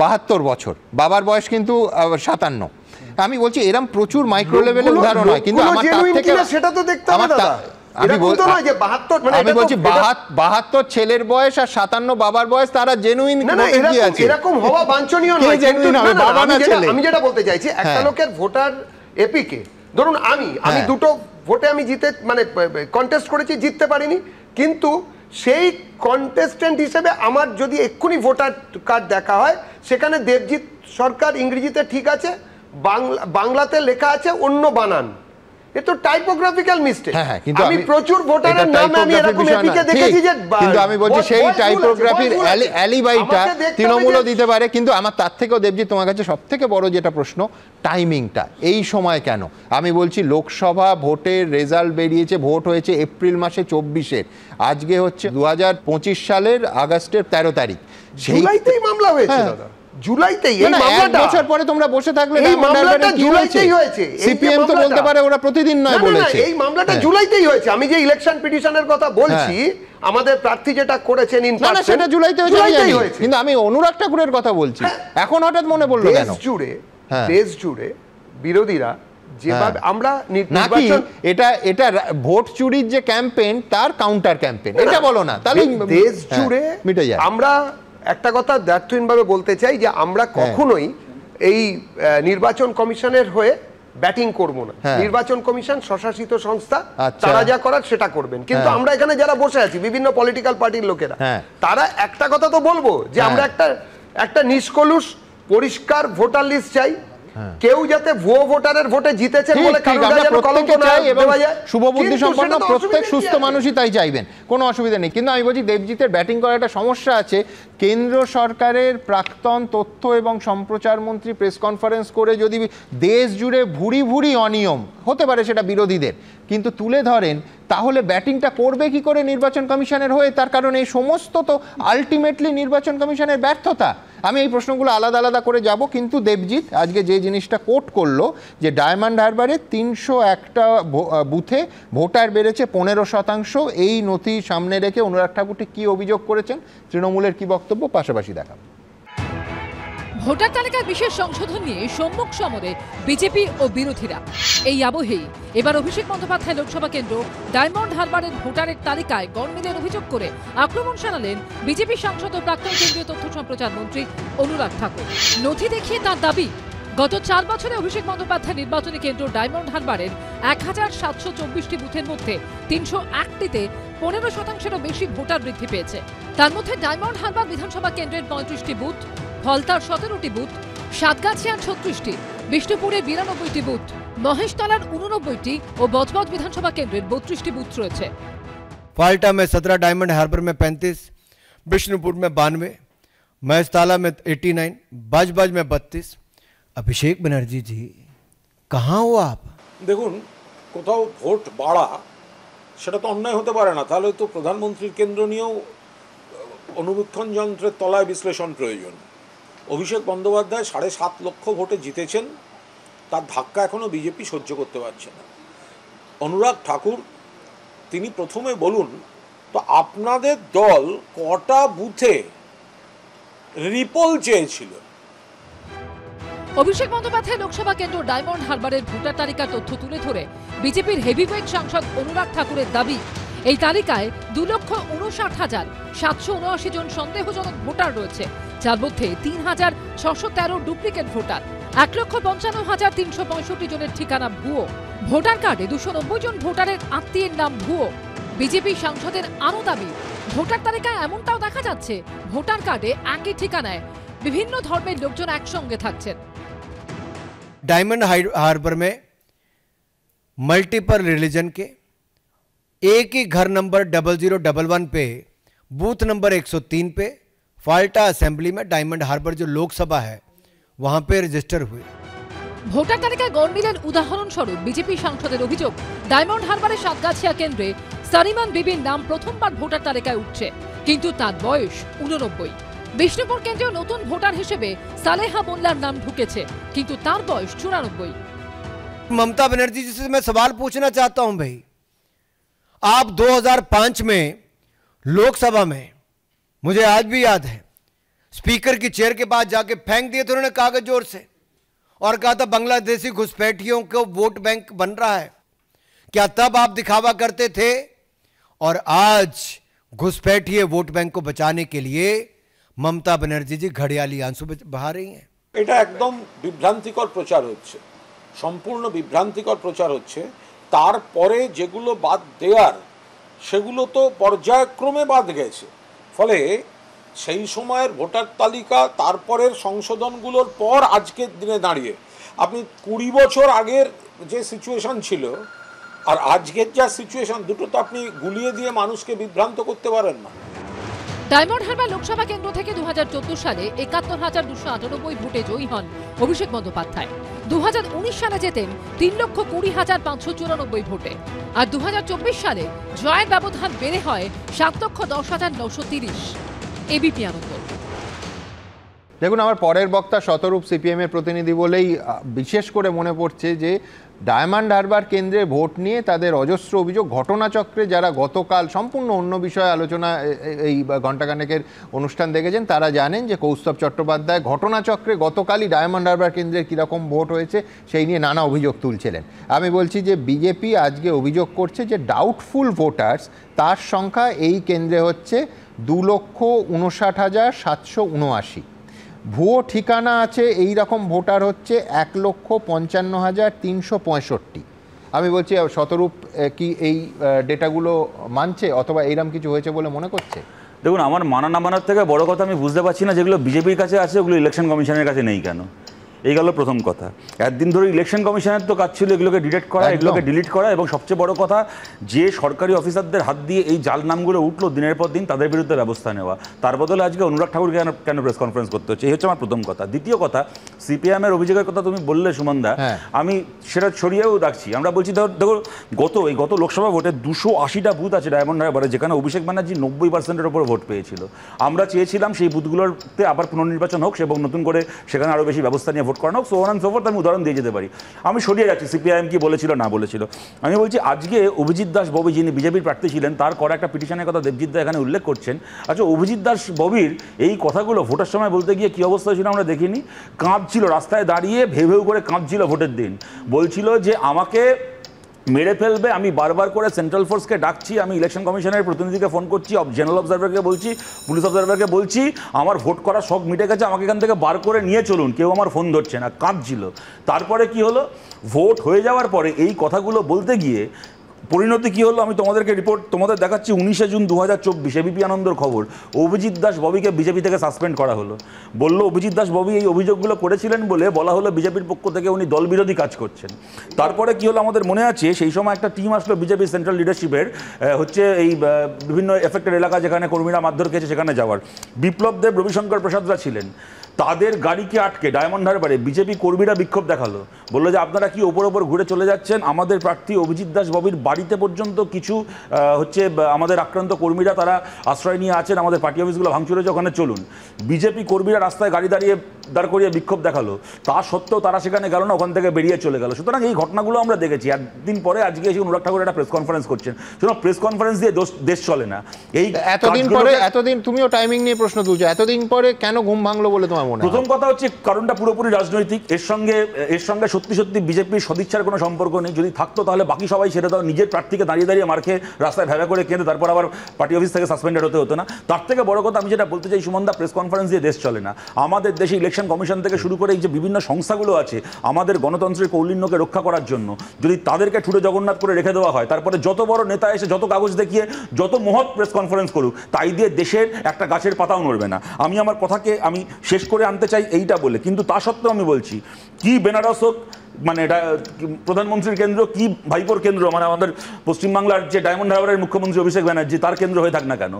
72 বছর, বাবার বয়স কিন্তু 57। আমি বলছি এরকম প্রচুর মাইক্রো লেভেলের উদাহরণ হয়, কিন্তু আমার তার থেকে সেটা তো দেখতে হবে দাদা। এরকম তো নয় যে 72 মানে আমি বলছি 72 ছেলের বয়স আর 57 বাবার বয়স, তারা জেনুইন না না এরকম হওয়া বাঞ্ছনীয় নয়। আমি যেটা বলতে চাইছি, একটা লোকের ভোটার এপিকে ধরুন আমি দুটো ভোটে আমি জিতে মানে কন্টেস্ট করেছি, জিততে পারিনি, কিন্তু সেই কন্টেস্টেন্ট হিসেবে আমার যদি এক্ষুনি ভোটার কার্ড দেখা হয়, সেখানে দেবজিৎ সরকার ইংরেজিতে ঠিক আছে, বাংলাতে লেখা আছে অন্য বানান, এ তো টাইপোগ্রাফিক্যাল মিস্টেক। আমি প্রচুর ভোটারের নাম আমি এরকম এপিকে দেখেছি যে, কিন্তু আমি বলছি সেই টাইপোগ্রাফির অ্যালিবাইটা তৃণমূলও দিতে পারে। কিন্তু আমার তার থেকেও দেবজিৎ তোমার কাছে সবথেকে বড় যেটা প্রশ্ন, টাইমিংটা, এই সময় কেন? আমি বলছি লোকসভা ভোটের রেজাল্ট বেরিয়েছে, ভোট হয়েছে এপ্রিল মাসে 24-এর, আজকে হচ্ছে 2025 সালের আগস্টের 13 তারিখ, জুলাইতেই মামলা হয়েছে দাদা, জুলাইতেই। এই মামলাটা বছর পরে তোমরা বসে থাকলে এই মামলাটা জুলাইতেই হয়েছে। সিপিএম তো বলতে পারে ওরা প্রতিদিন নয় বলেছে, এই মামলাটা জুলাইতেই হয়েছে। আমি যে ইলেকশন পিটিশনের কথা বলছি, আমাদের প্রার্থী যেটা করেছেন ইন পার্সন, সেটা জুলাইতে হয়েছে, কিন্তু আমি অনুরাগ ঠাকুরের কথা বলছি। এখন হঠাৎ মনে পড়লো কেন? দেশ জুড়ে বিরোধীরা যেভাবে আমরা নাকি এটা ভোট চুরির যে ক্যাম্পেইন তার কাউন্টার ক্যাম্পেইন, এটা বলো না তাহলে দেশ জুড়ে মিটে যায়। আমরা একটা কথা দ্ব্যর্থহীনভাবে বলতে চাই যে আমরা কখনোই এই নির্বাচন কমিশনের হয়ে ব্যাটিং করব না। নির্বাচন কমিশন স্বশাসিত সংস্থা, তারা যা করার সেটা করবেন, কিন্তু আমরা এখানে যারা বসে আছি বিভিন্ন পলিটিক্যাল পার্টির লোকেরা, তারা একটা কথা তো বলবো যে আমরা একটা নিষ্কলুষ পরিষ্কার ভোটার লিস্ট চাই। কেউ যাতে ভুয়ো ভোটারের ভোটে জিতেছেন বলে শুভবুদ্ধি সম্পন্ন প্রত্যেক সুস্থ মানুষই তাই চাইবেন, কোনো অসুবিধা নেই। কিন্তু আমি বলছি দেবজিতের ব্যাটিং করার একটা সমস্যা আছে। কেন্দ্র সরকারের প্রাক্তন তথ্য এবং সম্প্রচার মন্ত্রী প্রেস কনফারেন্স করে যদি দেশ জুড়ে ভুরি ভুরি অনিয়ম হতে পারে সেটা বিরোধীদের কিন্তু তুলে ধরেন, তাহলে ব্যাটিংটা করবে কি করে নির্বাচন কমিশনের হয়ে? তার কারণ এই সমস্ত তো আলটিমেটলি নির্বাচন কমিশনের ব্যর্থতা। আমি এই প্রশ্নগুলো আলাদা আলাদা করে যাব, কিন্তু দেবজিৎ আজকে যে জিনিসটা কোট করলো যে ডায়মন্ড হারবারে 301টা বুথে ভোটার বেড়েছে 15%, এই নথি সামনে রেখে অনুরাগ ঠাকুর কি অভিযোগ করেছেন, তৃণমূলের কি বক্তব্য, পাশাপাশি দেখাবো। ভোটার তালিকার বিশেষ সংশোধন নিয়ে সম্মুখ সমরে বিজেপি ও বিরোধীরা। এই আবহেই এবার অভিষেক বন্দ্যোপাধ্যায় লোকসভা কেন্দ্র ডায়মন্ড হারবারের ভোটারের তালিকায় গণমিলের অভিযোগ করে আক্রমণ শানালেন বিজেপি সাংসদ ও প্রাক্তন কেন্দ্রীয় তথ্য সম্প্রচার মন্ত্রী অনুরাগ ঠাকুর। নথি দেখিয়ে তার দাবি, গত 4 বছরে অভিষেক বন্দ্যোপাধ্যায় নির্বাচনী কেন্দ্র ডায়মন্ড হারবারের 1724টি বুথের মধ্যে 301টিতে 15%-এরও বেশি ভোটার বৃদ্ধি পেয়েছে। তার মধ্যে ডায়মন্ড হারবার বিধানসভা কেন্দ্রের 35টি বুথ, ফলতার 17টি বুথ, সাতগাছিয়ার 36টি, বিষ্ণুপুরের 92টি বুথ, মহেশতলার 89টি ও বজবজ বিধানসভা কেন্দ্রের 32টি বুথ রয়েছে। फाल्टा में 17, डायमंड हार्बर में 35, बिष्णुपुर में 92, महेशतला में 89, बजबज में 32। अभिषेक बनर्जी जी कहाँ हो आप? দেখুন, কোথাও ভোট বাড়া সেটা তো অন্যায় হতে পারে না, তাহলে তো প্রধানমন্ত্রীর কেন্দ্র নিয়েও অনুবীক্ষণ যন্ত্রের তলায় বিশ্লেষণ প্রয়োজন। অভিষেক বন্দ্যোপাধ্যায় 7.5 লক্ষ ভোটে জিতেছেন, তার ধাক্কা এখনও বিজেপি সহ্য করতে পারছে না। অনুরাগ ঠাকুর তিনি প্রথমে বলুন তো, আপনাদের দল কটা বুথে রিপোল চেয়েছিল? অভিষেক বন্দ্যোপাধ্যায় লোকসভা কেন্দ্র ডায়মন্ড হারবারের ভোটার তালিকার তথ্য তুলে ধরে বিজেপির হেভিওয়েট সাংসদ অনুরাগ ঠাকুরের দাবি, এই তালিকায় 2,59,779 জন সন্দেহজনক ভোটার রয়েছে, যার মধ্যে 3,613 ডুপ্লিকেট ভোটার, 1,55,365 জনের ঠিকানা ভুয়ো। ভোটার কার্ডে 290 জন ভোটারের আত্মীয়ের নাম ভুয়ো। বিজেপি সাংসদের আরও দাবি, ভোটার তালিকায় এমনটাও দেখা যাচ্ছে ভোটার কার্ডে একই ঠিকানায় বিভিন্ন ধর্মের লোকজন একসঙ্গে থাকছেন। डायमंड हार्बर में मल्टीपल रिलीजन के एक ही घर नंबर 0011 पे बूथ नंबर 103 पे फाल्टा असेंबली में डायमंड हार्बर जो लोकसभा है वहां पे रजिस्टर हुए। ভোটার তালিকায় গণমিলের উদাহরণস্বরূপ বিজেপি সাংসদের অভিযোগ, ডায়মন্ড হারবারের সাতগাছিয়া কেন্দ্রে সারিমান বিবির নাম প্রথমবার ভোটার তালিকায় উঠছে, কিন্তু তার বয়স 89। বিষ্ণুপুর কেন্দ্রীয় নতুন ভোটার হিসেবে সালেহা মোল্লার নাম ঢুকেছে, কিন্তু তার বয়স 94। ममता बनर्जी जी से मैं सवाल पूछना चाहता हूं भाई, आप 2005 में लोकसभा में, मुझे आज भी याद है, स्पीकर की चेयर के पास जाके फेंक दिए थे उन्होंने कागज जोर से और कहा था बांग्लादेशी घुसपैठियों को वोट बैंक बन रहा है। क्या तब आप दिखावा करते थे? और आज घुसपैठिए वोट बैंक को बचाने के लिए ममता बनर्जी जी घड़ियाली आंसू बहा रही हैं। এটা একদম বিভ্রান্তিকর প্রচার হচ্ছে, সম্পূর্ণ বিভ্রান্তিকর প্রচার হচ্ছে। তারপরে যেগুলো বাদ দেওয়ার সেগুলো তো পর্যায়ক্রমে বাদ গেছে, ফলে সেই সময়ের ভোটার তালিকা তারপরের সংশোধনগুলোর পর আজকের দিনে দাঁড়িয়ে আপনি 20 বছর আগের যে সিচুয়েশন ছিল আর আজকের যা সিচুয়েশন, দুটো তো আপনি গুলিয়ে দিয়ে মানুষকে বিভ্রান্ত করতে পারেন না। ডায়মন্ড হারবার লোকসভা কেন্দ্র থেকে 2014 সালে ৭১,২৯৮ ভোটে জয়ী হন অভিষেক বন্দ্যোপাধ্যায়। 2019 সালে জেতেন ৩,২০,৫৯৪ ভোটে। আর 2024 সালে জয়ের ব্যবধান বেড়ে হয় ৭,১০,৯৩০। এবিপি আনন্দ। দেখুন, আমার পরের বক্তা শতরূপ সিপিএমের প্রতিনিধি বলেই বিশেষ করে মনে পড়ছে যে ডায়মন্ড হারবার কেন্দ্রে ভোট নিয়ে তাদের অজস্র অভিযোগ। ঘটনাচক্রে যারা গতকাল সম্পূর্ণ অন্য বিষয়ে আলোচনা এই ঘণ্টাখানেকের অনুষ্ঠান দেখেছেন তারা জানেন যে কৌস্তব চট্টোপাধ্যায় ঘটনাচক্রে গতকালই ডায়মন্ড হারবার কেন্দ্রে কীরকম ভোট হয়েছে সেই নিয়ে নানা অভিযোগ তুলছিলেন। আমি বলছি যে বিজেপি আজকে অভিযোগ করছে যে ডাউটফুল ভোটার্স তার সংখ্যা এই কেন্দ্রে হচ্ছে 2,59,779। ভুয়ো ঠিকানা আছে এই রকম ভোটার হচ্ছে 1,55,365। আমি বলছি শতরূপ কি এই ডেটাগুলো মানছে অথবা এইরকম কিছু হয়েছে বলে মনে করছে? দেখুন, আমার মানা না মানার থেকে বড় কথা আমি বুঝতে পারছি না যেগুলো বিজেপির কাছে আছে ওগুলো ইলেকশন কমিশনের কাছে নেই কেন। এই গেল প্রথম কথা। একদিন ধরে ইলেকশন কমিশনের তো কাজ ছিল এগুলোকে ডিটেক্ট করা, এগুলোকে ডিলিট করা, এবং সবচেয়ে বড় কথা যে সরকারি অফিসারদের হাত দিয়ে এই জাল নামগুলো উঠলো দিনের পর দিন তাদের বিরুদ্ধে ব্যবস্থা নেওয়া। তার বদলে আজকে অনুরাগ ঠাকুরকে কেন প্রেস কনফারেন্স করতে হচ্ছে, এই হচ্ছে আমার প্রথম কথা। দ্বিতীয় কথা, সিপিএমের অভিযোগের কথা তুমি বললে সুমনদা, আমি সেটা ছড়িয়েও রাখছি। আমরা বলছি দেখো গত লোকসভা ভোটে 280টা বুথ আছে ডায়মন্ড হারবারে যেখানে অভিষেক ব্যানার্জি 90%-এর ওপর ভোট পেয়েছিল। আমরা চেয়েছিলাম সেই বুথগুলোতে আবার পুনর্নির্বাচন হোক এবং নতুন করে সেখানে আরও বেশি ব্যবস্থা নিয়ে ভোট করানো হোক, so on and so fourth. আমি উদাহরণ দিয়ে যেতে পারি। আমি সরিয়ে যাচ্ছি সিপিআইএম কি বলেছিল না বলেছিল। আমি বলছি আজকে অভিজিৎ দাস ববি যিনি বিজেপির প্রার্থী ছিলেন তার করা একটা পিটিশনের কথা দেবজিৎ দা এখানে উল্লেখ করছেন। আচ্ছা, অভিজিৎ দাস ববির এই কথাগুলো ভোটের সময় বলতে গিয়ে কী অবস্থা ছিল আমরা দেখিনি। কাঁদছিল, রাস্তায় দাঁড়িয়ে ভেউ করে কাঁদছিল ভোটের দিন। বলছিল যে আমাকে মেরে ফেলবে, আমি বারবার করে সেন্ট্রাল ফোর্সকে ডাকছি, আমি ইলেকশন কমিশনের প্রতিনিধিকে ফোন করছি, জেনারেল অবজারভারকে বলছি, পুলিশ অবজারভারকে বলছি, আমার ভোট করার শখ মিটে গেছে, আমাকে এখান থেকে বার করে নিয়ে চলুন, কেউ আমার ফোন ধরছে না, কাঁদছিল। তারপরে কি হলো, ভোট হয়ে যাওয়ার পরে এই কথাগুলো বলতে গিয়ে পরিণতি কী হলো আমি তোমাদেরকে রিপোর্ট তোমাদের দেখাচ্ছি। 19 জুন 2024 এবিপি আনন্দর খবর, অভিজিৎ দাস ববিকে বিজেপি থেকে সাসপেন্ড করা হলো। বললো অভিজিৎ দাস ববি এই অভিযোগগুলো করেছিলেন বলে বলা হলো বিজেপির পক্ষ থেকে উনি দল বিরোধী কাজ করছেন। তারপরে কি হলো আমাদের মনে আছে, সেই সময় একটা টিম আসলো বিজেপির সেন্ট্রাল লিডারশিপের, হচ্ছে এই বিভিন্ন এফেক্টেড এলাকা যেখানে কর্মীরা মারধর খেয়েছে সেখানে যাওয়ার। বিপ্লব দেব, রবিশঙ্কর প্রসাদরা ছিলেন। তাদের গাড়িকে আটকে ডায়মন্ড হারবারে বিজেপি কর্মীরা বিক্ষোভ দেখালো, বললো যে আপনারা কি ওপর ঘুরে চলে যাচ্ছেন, আমাদের প্রার্থী অভিজিৎ দাস ববির বাড়িতে পর্যন্ত কিছু হচ্ছে আমাদের আক্রান্ত কর্মীরা তারা আশ্রয় নিয়ে আছেন, আমাদের পার্টি অফিসগুলো ভাঙচুর হয়েছে, ওখানে চলুন। বিজেপি কর্মীরা রাস্তায় গাড়ি দাঁড় করিয়ে বিক্ষোভ দেখালো, তা সত্ত্বেও তারা সেখানে গেল না, ওখান থেকে বেরিয়ে চলে গেল। সুতরাং এই ঘটনাগুলো আমরা দেখেছি। একদিন পরে আজকে এসে অনুরাগ ঠাকুর একটা প্রেস কনফারেন্স করছেন। সুতরাং প্রেস কনফারেন্স দিয়ে দেশ চলে না। এই এতদিন তুমিও টাইমিং নিয়ে প্রশ্ন তুলছো, এতদিন পরে কেন ঘুম ভাঙলো বলে তোমার মনে হয়? প্রথম কথা হচ্ছে কারণটা পুরোপুরি রাজনৈতিক। এর সঙ্গে সত্যি বিজেপির সদিচ্ছার কোনো সম্পর্ক নেই। যদি থাকতো তাহলে বাকি সবাই ছেড়ে দাও, নিজের প্রার্থীকে দাঁড়িয়ে মার খেয়ে রাস্তায় ভেবে করে কেঁদে তারপর আবার পার্টি অফিস থেকে সাসপেন্ডেড হতো না। তার থেকে বড় কথা আমি যেটা বলতে চাই সুমনদা, প্রেস কনফারেন্স দিয়ে দেশ চলে না। আমাদের দেশে ইলেকশন কমিশন থেকে শুরু করে এই যে বিভিন্ন সংস্থাগুলো আছে আমাদের গণতন্ত্রের কৌলিন্যকে রক্ষা করার জন্য, যদি তাদেরকে ঠুটে জগন্নাথ করে রেখে দেওয়া হয়, তারপরে যত বড় নেতা এসে যত কাগজ দেখিয়ে যত মহৎ প্রেস কনফারেন্স করুক, তাই দিয়ে দেশের একটা গাছের পাতাও নড়বে না। আমি আমার কথাকে আমি শেষ করে আনতে চাই এইটা বলে, কিন্তু তা সত্ত্বেও আমি বলছি কি বেনারস হোক, মানে এটা প্রধানমন্ত্রীর কেন্দ্র, কি ভাইপোর কেন্দ্র, মানে আমাদের পশ্চিমবাংলার যে ডায়মন্ড হারবারের মুখ্যমন্ত্রী অভিষেক ব্যানার্জি তার কেন্দ্র হয়ে থাক না কেন,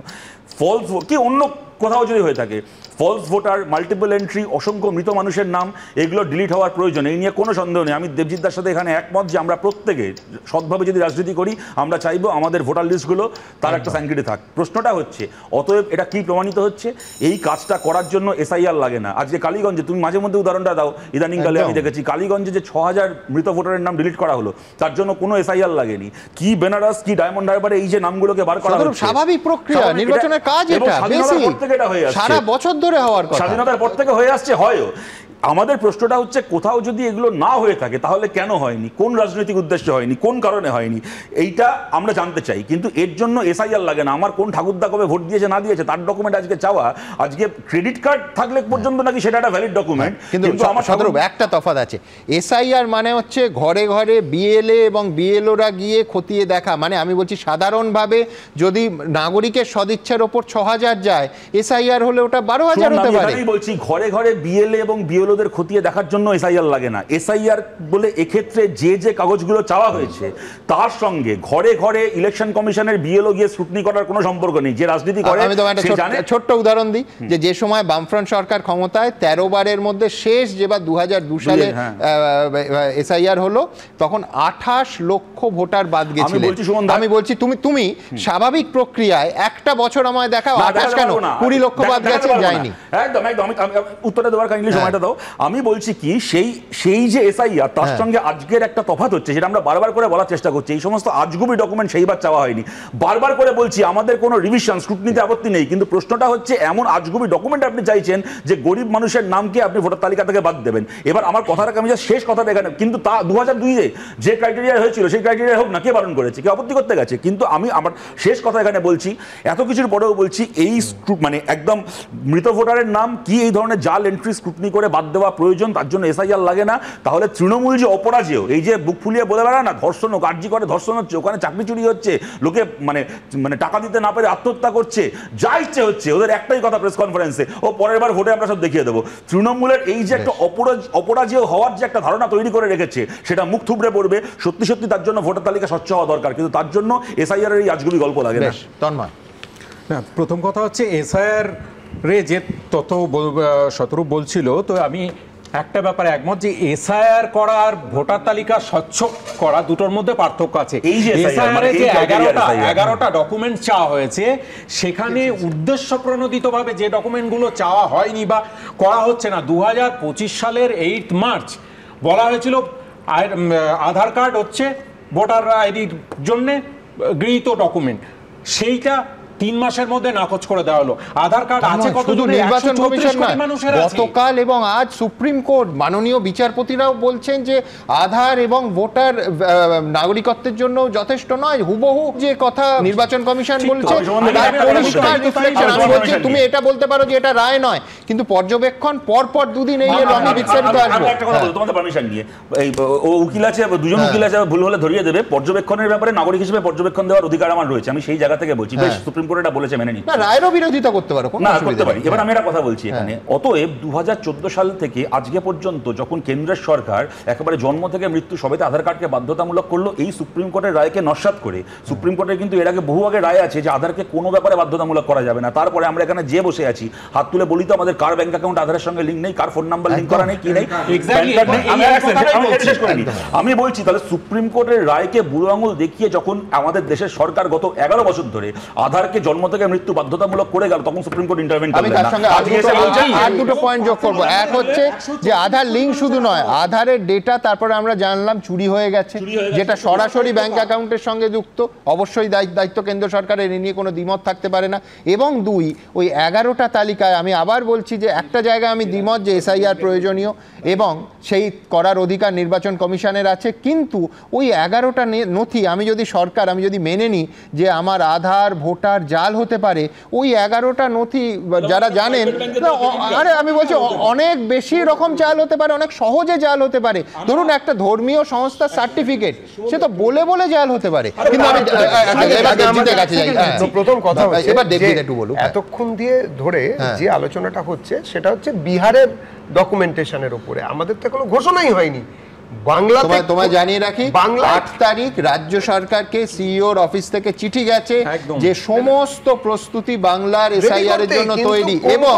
ফলস কি অন্য কোথাও যদি হয়ে থাকে, ফলস ভোটার, মাল্টিপল এন্ট্রি, অসংখ্য মৃত মানুষের নাম, এগুলো ডিলিট হওয়ার প্রয়োজন, এই নিয়ে কোনো সন্দেহ নেই। আমি দেবজিৎদার সাথে এখানে একমত যে আমরা প্রত্যেকে সৎভাবে যদি রাজনীতি করি আমরা চাইবো আমাদের ভোটার লিস্টগুলো তার একটা স্যাংক্টিটি থাক। প্রশ্নটা হচ্ছে অতএব এটা কি প্রমাণিত হচ্ছে, এই কাজটা করার জন্য এসআইআর লাগে না। আজকে কালীগঞ্জে তুমি মাঝে মধ্যে উদাহরণটা দাও, ইদানিংকালে আমি দেখেছি কালীগঞ্জে যে 6000 মৃত ভোটারের নাম ডিলিট করা হলো তার জন্য কোনো এসআইআর লাগেনি। কি বেনারস কি ডায়মন্ড হারবারে এই যে নামগুলোকে বার করা হচ্ছে স্বাভাবিক প্রক্রিয়া, নির্বাচনের কাজ, এটা স্বাধীনতার পর থেকে এটা হয়ে আসছে, সারা বছর ধরে হওয়ার কথা, স্বাধীনতার পর থেকে হয়ে আসছে। হয়ও আমাদের প্রশ্নটা হচ্ছে কোথাও যদি এগুলো না হয়ে থাকে তাহলে কেন হয়নি, কোন রাজনৈতিক উদ্দেশ্যে হয়নি, কোন কারণে হয়নি, এইটা আমরা জানতে চাই। কিন্তু এর জন্য এসআইআর লাগে না। আমার কোন ঠাকুরদা কবে ভোট দিয়েছে না দিয়েছে তার ডকুমেন্ট আজকে চাওয়া, আজকে ক্রেডিট কার্ড থাকলে পর্যন্ত নাকি সেটা একটা ভ্যালিড ডকুমেন্ট। কিন্তু আমার সদরূপ একটা তফাৎ আছে, এসআইআর মানে হচ্ছে ঘরে ঘরে বিএলএ এবং বিএলওরা গিয়ে খতিয়ে দেখা। মানে আমি বলছি সাধারণভাবে যদি নাগরিকের সদিচ্ছার ওপর ৬,০০০ যায়, এসআইআর হলে ওটা ১২,০০০ হতে পারে। আমি বলছি ঘরে ঘরে বিএলএ এবং বিএলওদের খতিয়ে দেখার জন্য এসআইআর লাগে না। এসআইআর বলে এক্ষেত্রে যে কাগজগুলো চাওয়া হয়েছে তার সঙ্গে ঘরে ঘরে ইলেকশন কমিশনের বিএলও গিয়ে স্ক্রুটিনি করার কোনো সম্পর্ক নেই। যে রাজনীতি করে আমি তোমার একটা ছোট্ট উদাহরণ দিই, যে সময় বামফ্রন্ট সরকার ক্ষমতায় ১৩ বারের মধ্যে শেষ যেবার 2002 সালে এসআইআর হলো, তখন ২৮ লক্ষ ভোটার বাদ গেছিল। আমি বলছি তুমি স্বাভাবিক প্রক্রিয়ায় একটা বছর আমায় দেখাও, ২৮ কেন ২০ লক্ষ বাদ গেছে, যায়নি। একদম একদম উত্তরটা দেওয়ার কাইন্ডলি সময়টা দাও। আমি বলছি কি সেই যে এসআইআর তার সঙ্গে আজকের একটা তফাৎ হচ্ছে, যেটা আমরা বারবার করে বলার চেষ্টা করছি। এই সমস্ত আজগুবি ডকুমেন্ট সেইবার চাওয়া হয়নি। বারবার করে বলছি আমাদের কোনো রিভিশন স্ক্রুটিনিতে আপত্তি নেই, কিন্তু প্রশ্নটা হচ্ছে এমন আজগুবি ডকুমেন্ট আপনি চাইছেন যে গরিব মানুষের নামকে আপনি ভোটার তালিকা থেকে বাদ দেবেন। এবার আমার কথাটাকে আমি শেষ কথাটা এখানে, কিন্তু তা 2002 যে ক্রাইটেরিয়া হয়েছিল সেই ক্রাইটেরিয়া হোক না, কে বারণ করেছে, কে আপত্তি করতে গেছে? কিন্তু আমি আমার শেষ কথা এখানে বলছি, এত কিছুর পরেও বলছি এই মানে একদম মৃত ভোটারের নাম কি এই ধরনের জাল এন্ট্রি স্ক্রুটিনি করে বাদ দেওয়া প্রয়োজন, তার জন্য এসআইআর লাগে না। তাহলে তৃণমূল যে অপরাজেয়, এই যে বুক ফুলিয়ে বলে বেড়া না ধর্ষণ হোক, আরজি করে ধর্ষণ হচ্ছে, ওখানে চাকরি চুরি হচ্ছে, লোকে মানে টাকা দিতে না পেরে আত্মহত্যা করছে, যা ইচ্ছে হচ্ছে, ওদের একটাই কথা প্রেস কনফারেন্সে, ও পরের বার ভোটে আমরা সব দেখিয়ে দেবো। তৃণমূলের এই যে একটা অপরাজেয় হওয়ার যে একটা ধারণা তৈরি করে রেখেছে, সেটা মুখ থুবড়ে পড়বে। সত্যি সত্যি তার জন্য ভোটার তালিকা স্বচ্ছ হওয়া দরকার, কিন্তু তার জন্য এসআইআর এর এই আজগুবি গল্প লাগে না। তন্ময়, না, প্রথম কথা হচ্ছে এসআইআর রে যে তত শতরূপ বলছিল, তো আমি একটা ব্যাপারে একমত যে এসআইআর করা আর ভোটার তালিকা স্বচ্ছ করা দুটোর মধ্যে পার্থক্য আছে। এই যে এসআইআর যে 11টা ডকুমেন্ট চাওয়া হয়েছে, সেখানে উদ্দেশ্য প্রণোদিতভাবে যে ডকুমেন্টগুলো চাওয়া হয়নি বা করা হচ্ছে না, 2025 সালের 8 মার্চ বলা হয়েছিল আধার কার্ড হচ্ছে ভোটার আইডির জন্য গৃহীত ডকুমেন্ট, সেইটা 3 মাসের মধ্যে নাকচ করে দেওয়া হলো। আধার কার্ড আছে কত, শুধু নির্বাচন কমিশন নয়, গতকাল এবং আজ সুপ্রিম কোর্ট মাননীয় বিচারপতিরাও বলছেন যে আধার এবং ভোটার নাগরিকত্বের জন্য যথেষ্ট নয়। হুবহু যে কথা নির্বাচন কমিশন বলছে তার পরিষ্কার রিফ্লেকশন। আমি বলছি তুমি এটা বলতে পারো যে এটা রায় নয়, কিন্তু পর্যবেক্ষণ পরপর দুদিন এই এলো, আমি বিস্তারিত আসবো। একটা কথা বলবো তোমাদের পারমিশন নিয়ে, এই ও উকিল আছে, দুজন উকিল আছে, ভুল হলে ধরিয়ে দেবে। পর্যবেক্ষণের ব্যাপারে নাগরিক হিসেবে পর্যবেক্ষণ দেওয়ার অধিকার আমার রয়েছে, আমি সেই জায়গা থেকে বলছি। বেশ, সুপ্রিম এটা বলেছে, মেনে নিচ্ছি। রায়েরও বিরোধিতা করতে পারো, না করতে পারি। এবার আমি একটা কথা বলছি এখানে, অতএব 2014 সাল থেকে আজকে পর্যন্ত যখন কেন্দ্রের সরকার একেবারে জন্ম থেকে মৃত্যু সবেতে আধার কার্ডকে বাধ্যতামূলক করলো এই সুপ্রিম কোর্টের রায়কে নস্যাৎ করে। সুপ্রিম কোর্টের কিন্তু এর আগে বহু আগে রায় আছে যে আধারকে কোনো ব্যাপারে বাধ্যতামূলক করা যাবে না। তারপরে আমরা এখানে যে বসে আছি হাত তুলে বলি তো আমাদের কার ব্যাংক অ্যাকাউন্ট আধারের সঙ্গে লিঙ্ক নেই, কার ফোন নাম্বার লিঙ্ক করা নেই, কি নেই। আমি বলছি তাহলে সুপ্রিম কোর্টের রায়কে বুড়ো আঙুল দেখিয়ে যখন আমাদের দেশের সরকার গত 11 বছর ধরে আধারকে জন্ম থেকে মৃত্যু বাধ্যতামূলক করে গেল, তখন সুপ্রিম কোর্ট ইন্টারভেন্ট করলেন না। আমি তার সঙ্গে আর দুটো পয়েন্ট যোগ করব। এক হচ্ছে যে আধার লিঙ্ক শুধু নয়, আধারের ডেটা তারপরে আমরা জানলাম চুরি হয়ে গেছে, যেটা সরাসরি ব্যাংক অ্যাকাউন্টের সঙ্গে যুক্ত। অবশ্যই দায়িত্ব কেন্দ্র সরকারের, এ নিয়ে কোনো দ্বিমত থাকতে পারে না। এবং দুই, ওই 11টা তালিকায় আমি আবার বলছি যে একটা জায়গায় আমি দ্বিমত যে এসআইআর প্রয়োজনীয় এবং সেই করার অধিকার নির্বাচন কমিশনের আছে, কিন্তু ওই 11টা নথি আমি যদি মেনে নিই যে আমার আধার ভোটার জাল হতে পারে, ওই 11টা নথি যারা জানেন, আরে আমি বলছি অনেক বেশি রকম জাল হতে পারে, অনেক সহজে জাল হতে পারে। ধরুন একটা ধর্মীয় সংস্থার সার্টিফিকেট, সে তো বলে বলে জাল হতে পারে। কিন্তু আমি প্রথম কথা হচ্ছে এতক্ষণ দিয়ে ধরে যে আলোচনাটা হচ্ছে সেটা হচ্ছে বিহারের ডকুমেন্টেশনের উপরে। আমাদের তো কোনো ঘোষণাই হয়নি। বাংলাতে তোমায় জানিয়ে রাখি, 8 তারিখ রাজ্য সরকারকে সিইওর অফিস থেকে চিঠি গেছে যে সমস্ত প্রস্তুতি বাংলার এসআইআর এর জন্য তৈরি। এবং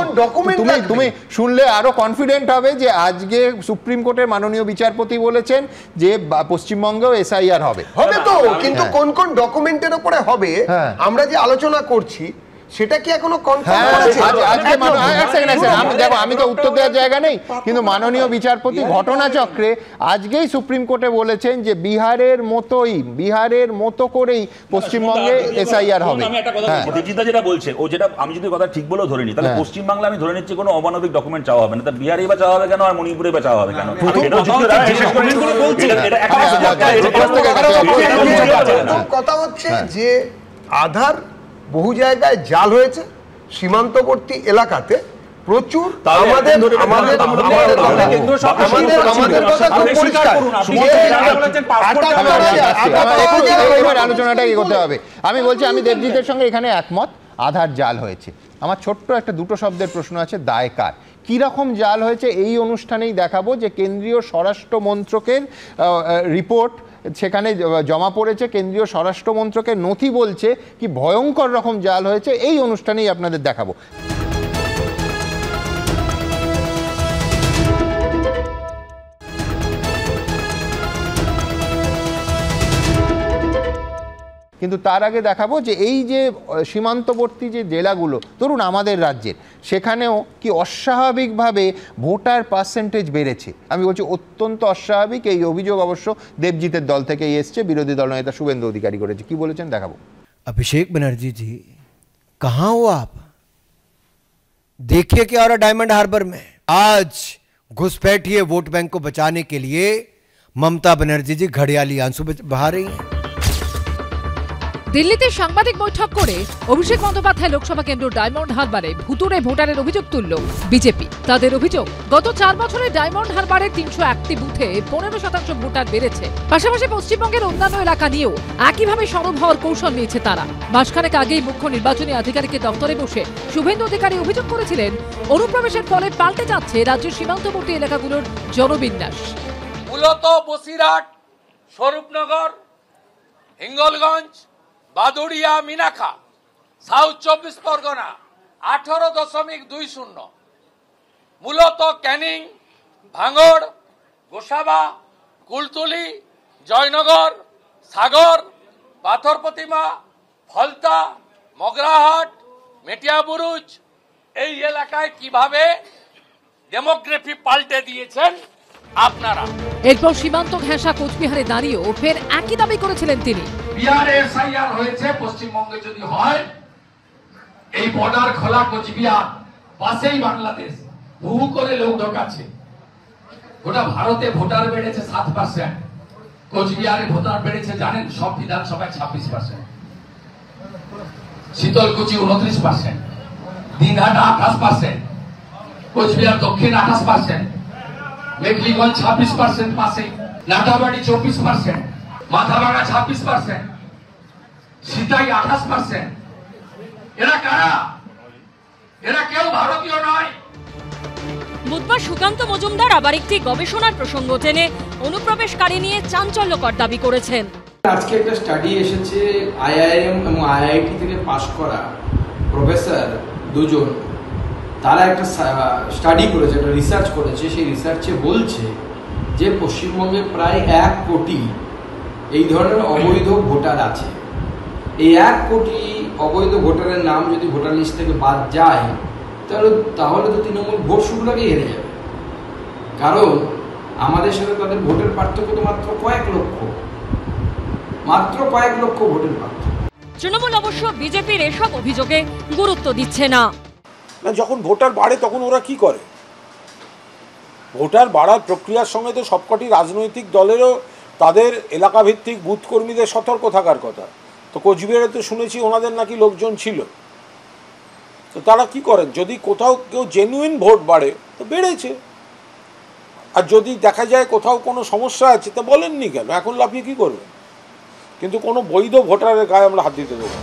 তুমি শুনলে আরো কনফিডেন্ট হবে যে আজকে সুপ্রিম কোর্টের মাননীয় বিচারপতি বলেছেন যে পশ্চিমবঙ্গেও এসআইআর হবে। হবে তো, কিন্তু কোন কোন ডকুমেন্টের উপরে হবে আমরা যে আলোচনা করছি সেটা কি এখনো কনফার্ম হ্যাঁ, করেছে? আজকে দেখো, আমি তো উত্তর দেওয়ার জায়গা নেই, কিন্তু মাননীয় বিচারপতি ঘটনাচক্রে আজকেই সুপ্রিম কোর্টে বলেছেন যে বিহারের মতো করেই পশ্চিমবঙ্গে এসআইআর হবে। আমি একটা কথা বলছি, দেবজিৎদা যেটা বলছে, ও যেটা আমি যদি কথা ঠিক বলেও ধরে নিই, তাহলে পশ্চিমবাংলা আমি ধরে নিচ্ছি কোনো অমানবিক ডকুমেন্ট চাওয়া হবে না, তা বিহারেই বা চাওয়া হবে কেন, আর মণিপুরে বা চাওয়া হবে কেন? কথা হচ্ছে যে আধার বহু জায়গায় জাল হয়েছে সীমান্তবর্তী এলাকাতে প্রচুর। আমাদের আলোচনাটা এগোতে হবে। আমি বলছি, আমি দেবজিতের সঙ্গে এখানে একমত, আধার জাল হয়েছে। আমার ছোট্ট একটা দুটো শব্দের প্রশ্ন আছে, দায় কার? কীরকম জাল হয়েছে এই অনুষ্ঠানেই দেখাবো, যে কেন্দ্রীয় স্বরাষ্ট্র মন্ত্রকের রিপোর্ট সেখানে জমা পড়েছে, কেন্দ্রীয় স্বরাষ্ট্র মন্ত্রকের নথি বলছে কি ভয়ঙ্কর রকম জাল হয়েছে, এই অনুষ্ঠানেই আপনাদের দেখাবো। কিন্তু তার আগে দেখাবো যে এই যে সীমান্তবর্তী যে জেলাগুলো, ধরুন আমাদের রাজ্যের, সেখানেও কি অস্বাভাবিকভাবে ভোটার পার্সেন্টেজ বেড়েছে। আমি বলছি অত্যন্ত অস্বাভাবিক। এই অভিযোগ অবশ্য দেবজিতের দল থেকেই এসছে, বিরোধী দলনেতা শুভেন্দু অধিকারী করেছে। কি বলেছেন দেখাবো। अभिषेक बनर्जी जी, कहाँ हो आप? देखिए क्या हो रहा डायमंड हार्बर में। आज घुसपैठिए वोट बैंक को बचाने के लिए ममता बनर्जी जी घड़ियाली आंसू बहा रही हैं। দিল্লিতে সাংবাদিক বৈঠক করে অভিষেক বন্দ্যোপাধ্যায় লোকসভা কেন্দ্র ডায়মন্ড হারবারে ভুতুড়ে ভোটারের অভিযোগ তুলল বিজেপি। তাদের অভিযোগ, গত 4 বছরে ডায়মন্ড হারবারের 301টি বুথে 15% ভোটার বেড়েছে। পাশাপাশি পশ্চিমবঙ্গের অন্যান্য এলাকা নিয়েও একইভাবে সরব হওয়ার কৌশল নিয়েছে তারা। মাসখানেক আগেই মুখ্য নির্বাচনী আধিকারিকের দপ্তরে বসে শুভেন্দু অধিকারী অভিযোগ করেছিলেন, অনুপ্রবেশের ফলে পাল্টে যাচ্ছে রাজ্যের সীমান্তবর্তী এলাকাগুলোর জনবিন্যাস। মূলত বসিরহাট, স্বরূপনগর, হিঙ্গলগঞ্জ, বাদুড়িয়া, মিনাখা, সাউথ 24 পরগনা 18.20, মূলত ক্যানিং, ভাঙড়, গোসাবা, কুলতলি, জয়নগর, সাগর, পাথর প্রতিমা, ফলতা, মগরাহাট, মেটিয়াবুরুজ, এই এলাকায় কিভাবে ডেমোগ্রাফি পাল্টে দিয়েছেন আপনারা। এরপর সীমান্ত ঘেঁষা কোচবিহারে দাঁড়িয়েও ফের একই দাবি করেছিলেন তিনি। বিহারে এসআইআর হয়েছে, পশ্চিমবঙ্গে যদি হয়, এই বর্ডার খোলা কোচবিহার, পাশেই বাংলাদেশ, বহু করে লোক ঢোকাচ্ছে। গোটা ভারতে ভোটার বেড়েছে 7%, কোচবিহারে ভোটার বেড়েছে জানেন, সব বিধানসভায় 26%, শীতলকুচি 29%, দিনহাটা 28%, কোচবিহার দক্ষিণ 28%, মেঘলিগঞ্জ 26% পাশে, নাটাবাড়ি 24%, মাথাভাঙা 26%, সিতাই 28%। এরা কারা? এরা কেউ ভারতীয় নয়। বুধবার সুকান্ত মজুমদার আবার একটি গবেষণার প্রসঙ্গ টেনে অনুপ্রবেশকারী নিয়ে চাঞ্চল্যকর দাবি করেছেন। আজকে একটা স্টাডি এসেছে, আইআইএম এবং আইআইটি থেকে পাশ করা প্রফেসর দুজন, তারা একটা স্টাডি করেছে, একটা রিসার্চ করেছে। সেই রিসার্চে বলছে যে পশ্চিমবঙ্গে প্রায় 1 কোটি এই ধরনের অবৈধ ভোটার আছে। এই 1 কোটি অবৈধ ভোটারের নাম যদি ভোটার লিস্ট থেকে বাদ যায়, তাহলে তো তৃণমূল ভোট শুরুটাকেই হেরে যাবে। কারণ আমাদের সাথে তাদের ভোটের পার্থক্য তো মাত্র কয়েক লক্ষ ভোটের পার্থক্য। তৃণমূল অবশ্য বিজেপির এসব অভিযোগে গুরুত্ব দিচ্ছে না। যখন ভোটার বাড়ে তখন ওরা কি করে? ভোটার বাড়ার প্রক্রিয়ার সঙ্গে তো সবকটি রাজনৈতিক দলেরও তাদের এলাকাভিত্তিক বুথ কর্মীদের সতর্ক থাকার কথা। তো কোচবিহারে তো শুনেছি ওনাদের নাকি লোকজন ছিল। তো তারা কি করেন? যদি কোথাও কেউ জেনুইন ভোট বাড়ে তো বেড়েছে, আর যদি দেখা যায় কোথাও কোনো সমস্যা আছে তা বলেননি কেন? এখন লাফিয়ে কি করবেন? কিন্তু কোনো বৈধ ভোটারের গায়ে আমরা হাত দিতে দেবো।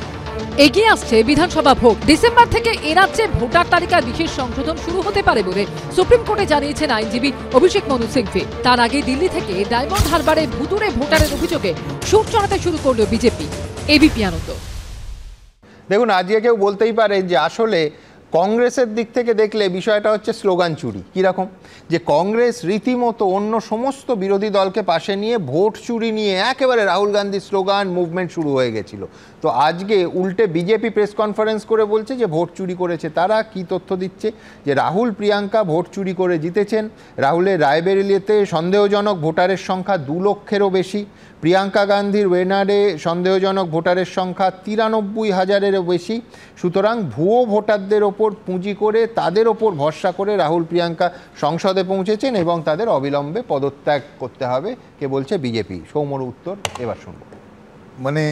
এগিয়ে আসছে বিধানসভা ভোট। ডিসেম্বর থেকে এ রাজ্যে ভোটার তালিকায় বিশেষ সংশোধন শুরু হতে পারে বলে সুপ্রিম কোর্টে জানিয়েছেন আইনজীবী অভিষেক মনু সিংভি। তার আগে দিল্লি থেকে ডায়মন্ড হারবারে ভুতুড়ে ভোটারের অভিযোগে সুর চড়াতে শুরু করল বিজেপি। এবিপি আনন্দ। দেখুন, আজকে কেউ বলতেই পারে যে আসলে কংগ্রেসের দিক থেকে দেখলে বিষয়টা হচ্ছে স্লোগান চুরি। কীরকম? যে কংগ্রেস রীতিমতো অন্য সমস্ত বিরোধী দলকে পাশে নিয়ে ভোট চুরি নিয়ে একেবারে রাহুল গান্ধীর স্লোগান মুভমেন্ট শুরু হয়ে গেছিল। তো আজকে উল্টে বিজেপি প্রেস কনফারেন্স করে বলছে যে ভোট চুরি করেছে। তারা কি তথ্য দিচ্ছে যে রাহুল প্রিয়াঙ্কা ভোট চুরি করে জিতেছেন। রাহুলের রায়বেরেলিতে সন্দেহজনক ভোটারের সংখ্যা 2 লক্ষেরও বেশি। প্রিয়াঙ্কা গান্ধীর ওয়েনারে সন্দেহজনক ভোটারের সংখ্যা 93,000-এরও বেশি। সুতরাং ভুয়ো ভোটারদের ওপর পুঁজি করে তাদের ওপর ভরসা করে রাহুল প্রিয়াঙ্কা সংসদে পৌঁছেছেন এবং তাদের অবিলম্বে পদত্যাগ করতে হবে, কে বলছে বিজেপি। সৌম্যর উত্তর এবার শুনব। মানে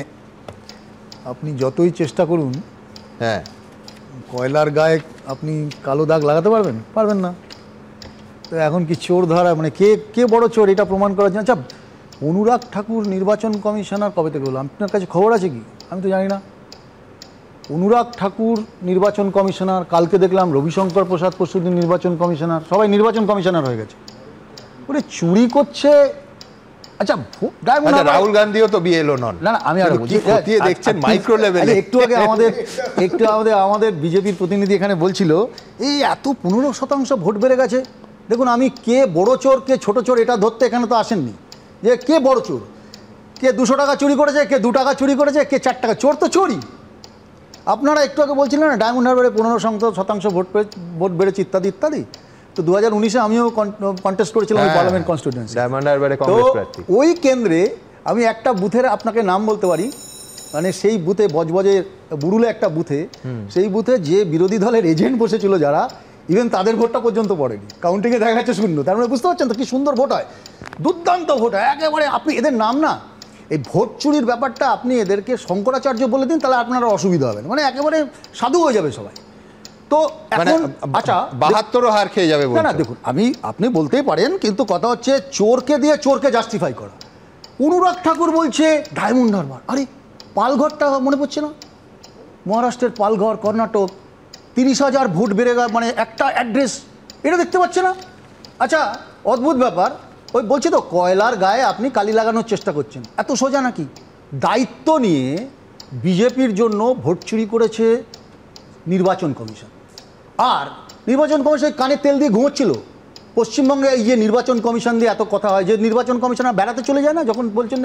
আপনি যতই চেষ্টা করুন, হ্যাঁ, কয়লার গায়ে আপনি কালো দাগ লাগাতে পারবেন না। তো এখন কি চোর ধরা, মানে কে বড় চোর এটা প্রমাণ করার জন্য। আচ্ছা, অনুরাগ ঠাকুর নির্বাচন কমিশনার কবে থেকে হলো? আপনার কাছে খবর আছে কি? আমি তো জানি না। অনুরাগ ঠাকুর নির্বাচন কমিশনার, কালকে দেখলাম রবিশঙ্কর প্রসাদ পরশুদিন নির্বাচন কমিশনার, সবাই নির্বাচন কমিশনার হয়ে গেছে। ওরে চুরি করছে। আচ্ছা, রাহুল গান্ধীও তো বিএলও নন। না, আমি আর দেখছেন মাইক্রো লেভেলে। একটু আগে আমাদের বিজেপির প্রতিনিধি এখানে বলছিল এই এত 15% ভোট বেড়ে গেছে। দেখুন, আমি কে বড় চোর কে ছোট চোর এটা ধরতে এখানে তো আসেননি, যে কে বড় চোর, কে 200 টাকা চুরি করেছে, কে 2 টাকা চুরি করেছে, কে 4 টাকা। চোর তো চোরই। আপনারা একটু আগে বলছিলেন না ডায়মন্ড হারবারে 15% ভোট বেড়েছে ইত্যাদি ইত্যাদি। তো 2019-এ আমিও কন্টেস্ট করেছিলাম পার্লামেন্ট কনস্টিটিউয়েন্সি। ওই কেন্দ্রে আমি একটা বুথের আপনাকে নাম বলতে পারি, মানে সেই বুথে বজবজের বুড়ুলে একটা বুথে, সেই বুথে যে বিরোধী দলের এজেন্ট বসেছিল যারা, ইভেন তাদের ভোটটা পর্যন্ত পড়েনি। কাউন্টিংয়ে দেখা যাচ্ছে 0। তার মানে বুঝতে পারছেন তো কি সুন্দর ভোট হয়, দুর্দান্ত ভোট হয় একেবারে। আপনি এদের নাম না, এই ভোট চুরির ব্যাপারটা আপনি এদেরকে শঙ্করাচার্য বলে দিন, তাহলে আপনারা অসুবিধা হবে না, মানে একেবারে সাধু হয়ে যাবে সবাই। তো এখন আচ্ছা 72 হার খেয়ে যাবে। না দেখুন, আপনি বলতেই পারেন, কিন্তু কথা হচ্ছে চোরকে দিয়ে চোরকে জাস্টিফাই করা। অনুরাগ ঠাকুর বলছে ডায়মন্ড হারবার, আরে পালঘরটা মনে পড়ছে না? মহারাষ্ট্রের পালঘর, কর্ণাটক, 30,000 ভোট বেড়ে গেল, মানে একটা অ্যাড্রেস, এটা দেখতে পাচ্ছে না? আচ্ছা, অদ্ভুত ব্যাপার। ওই বলছি তো, কয়লার গায়ে আপনি কালি লাগানোর চেষ্টা করছেন, এত সোজা নাকি? দায়িত্ব নিয়ে বিজেপির জন্য ভোট চুরি করেছে নির্বাচন কমিশন, আর নির্বাচন কমিশন কানে তেল দিয়ে ঘুমোচ্ছিল। পশ্চিমবঙ্গে এই যে নির্বাচন কমিশন দিয়ে এত কথা হয়, যে নির্বাচন কমিশনার বেড়াতে চলে যায় না, যখন বলছেন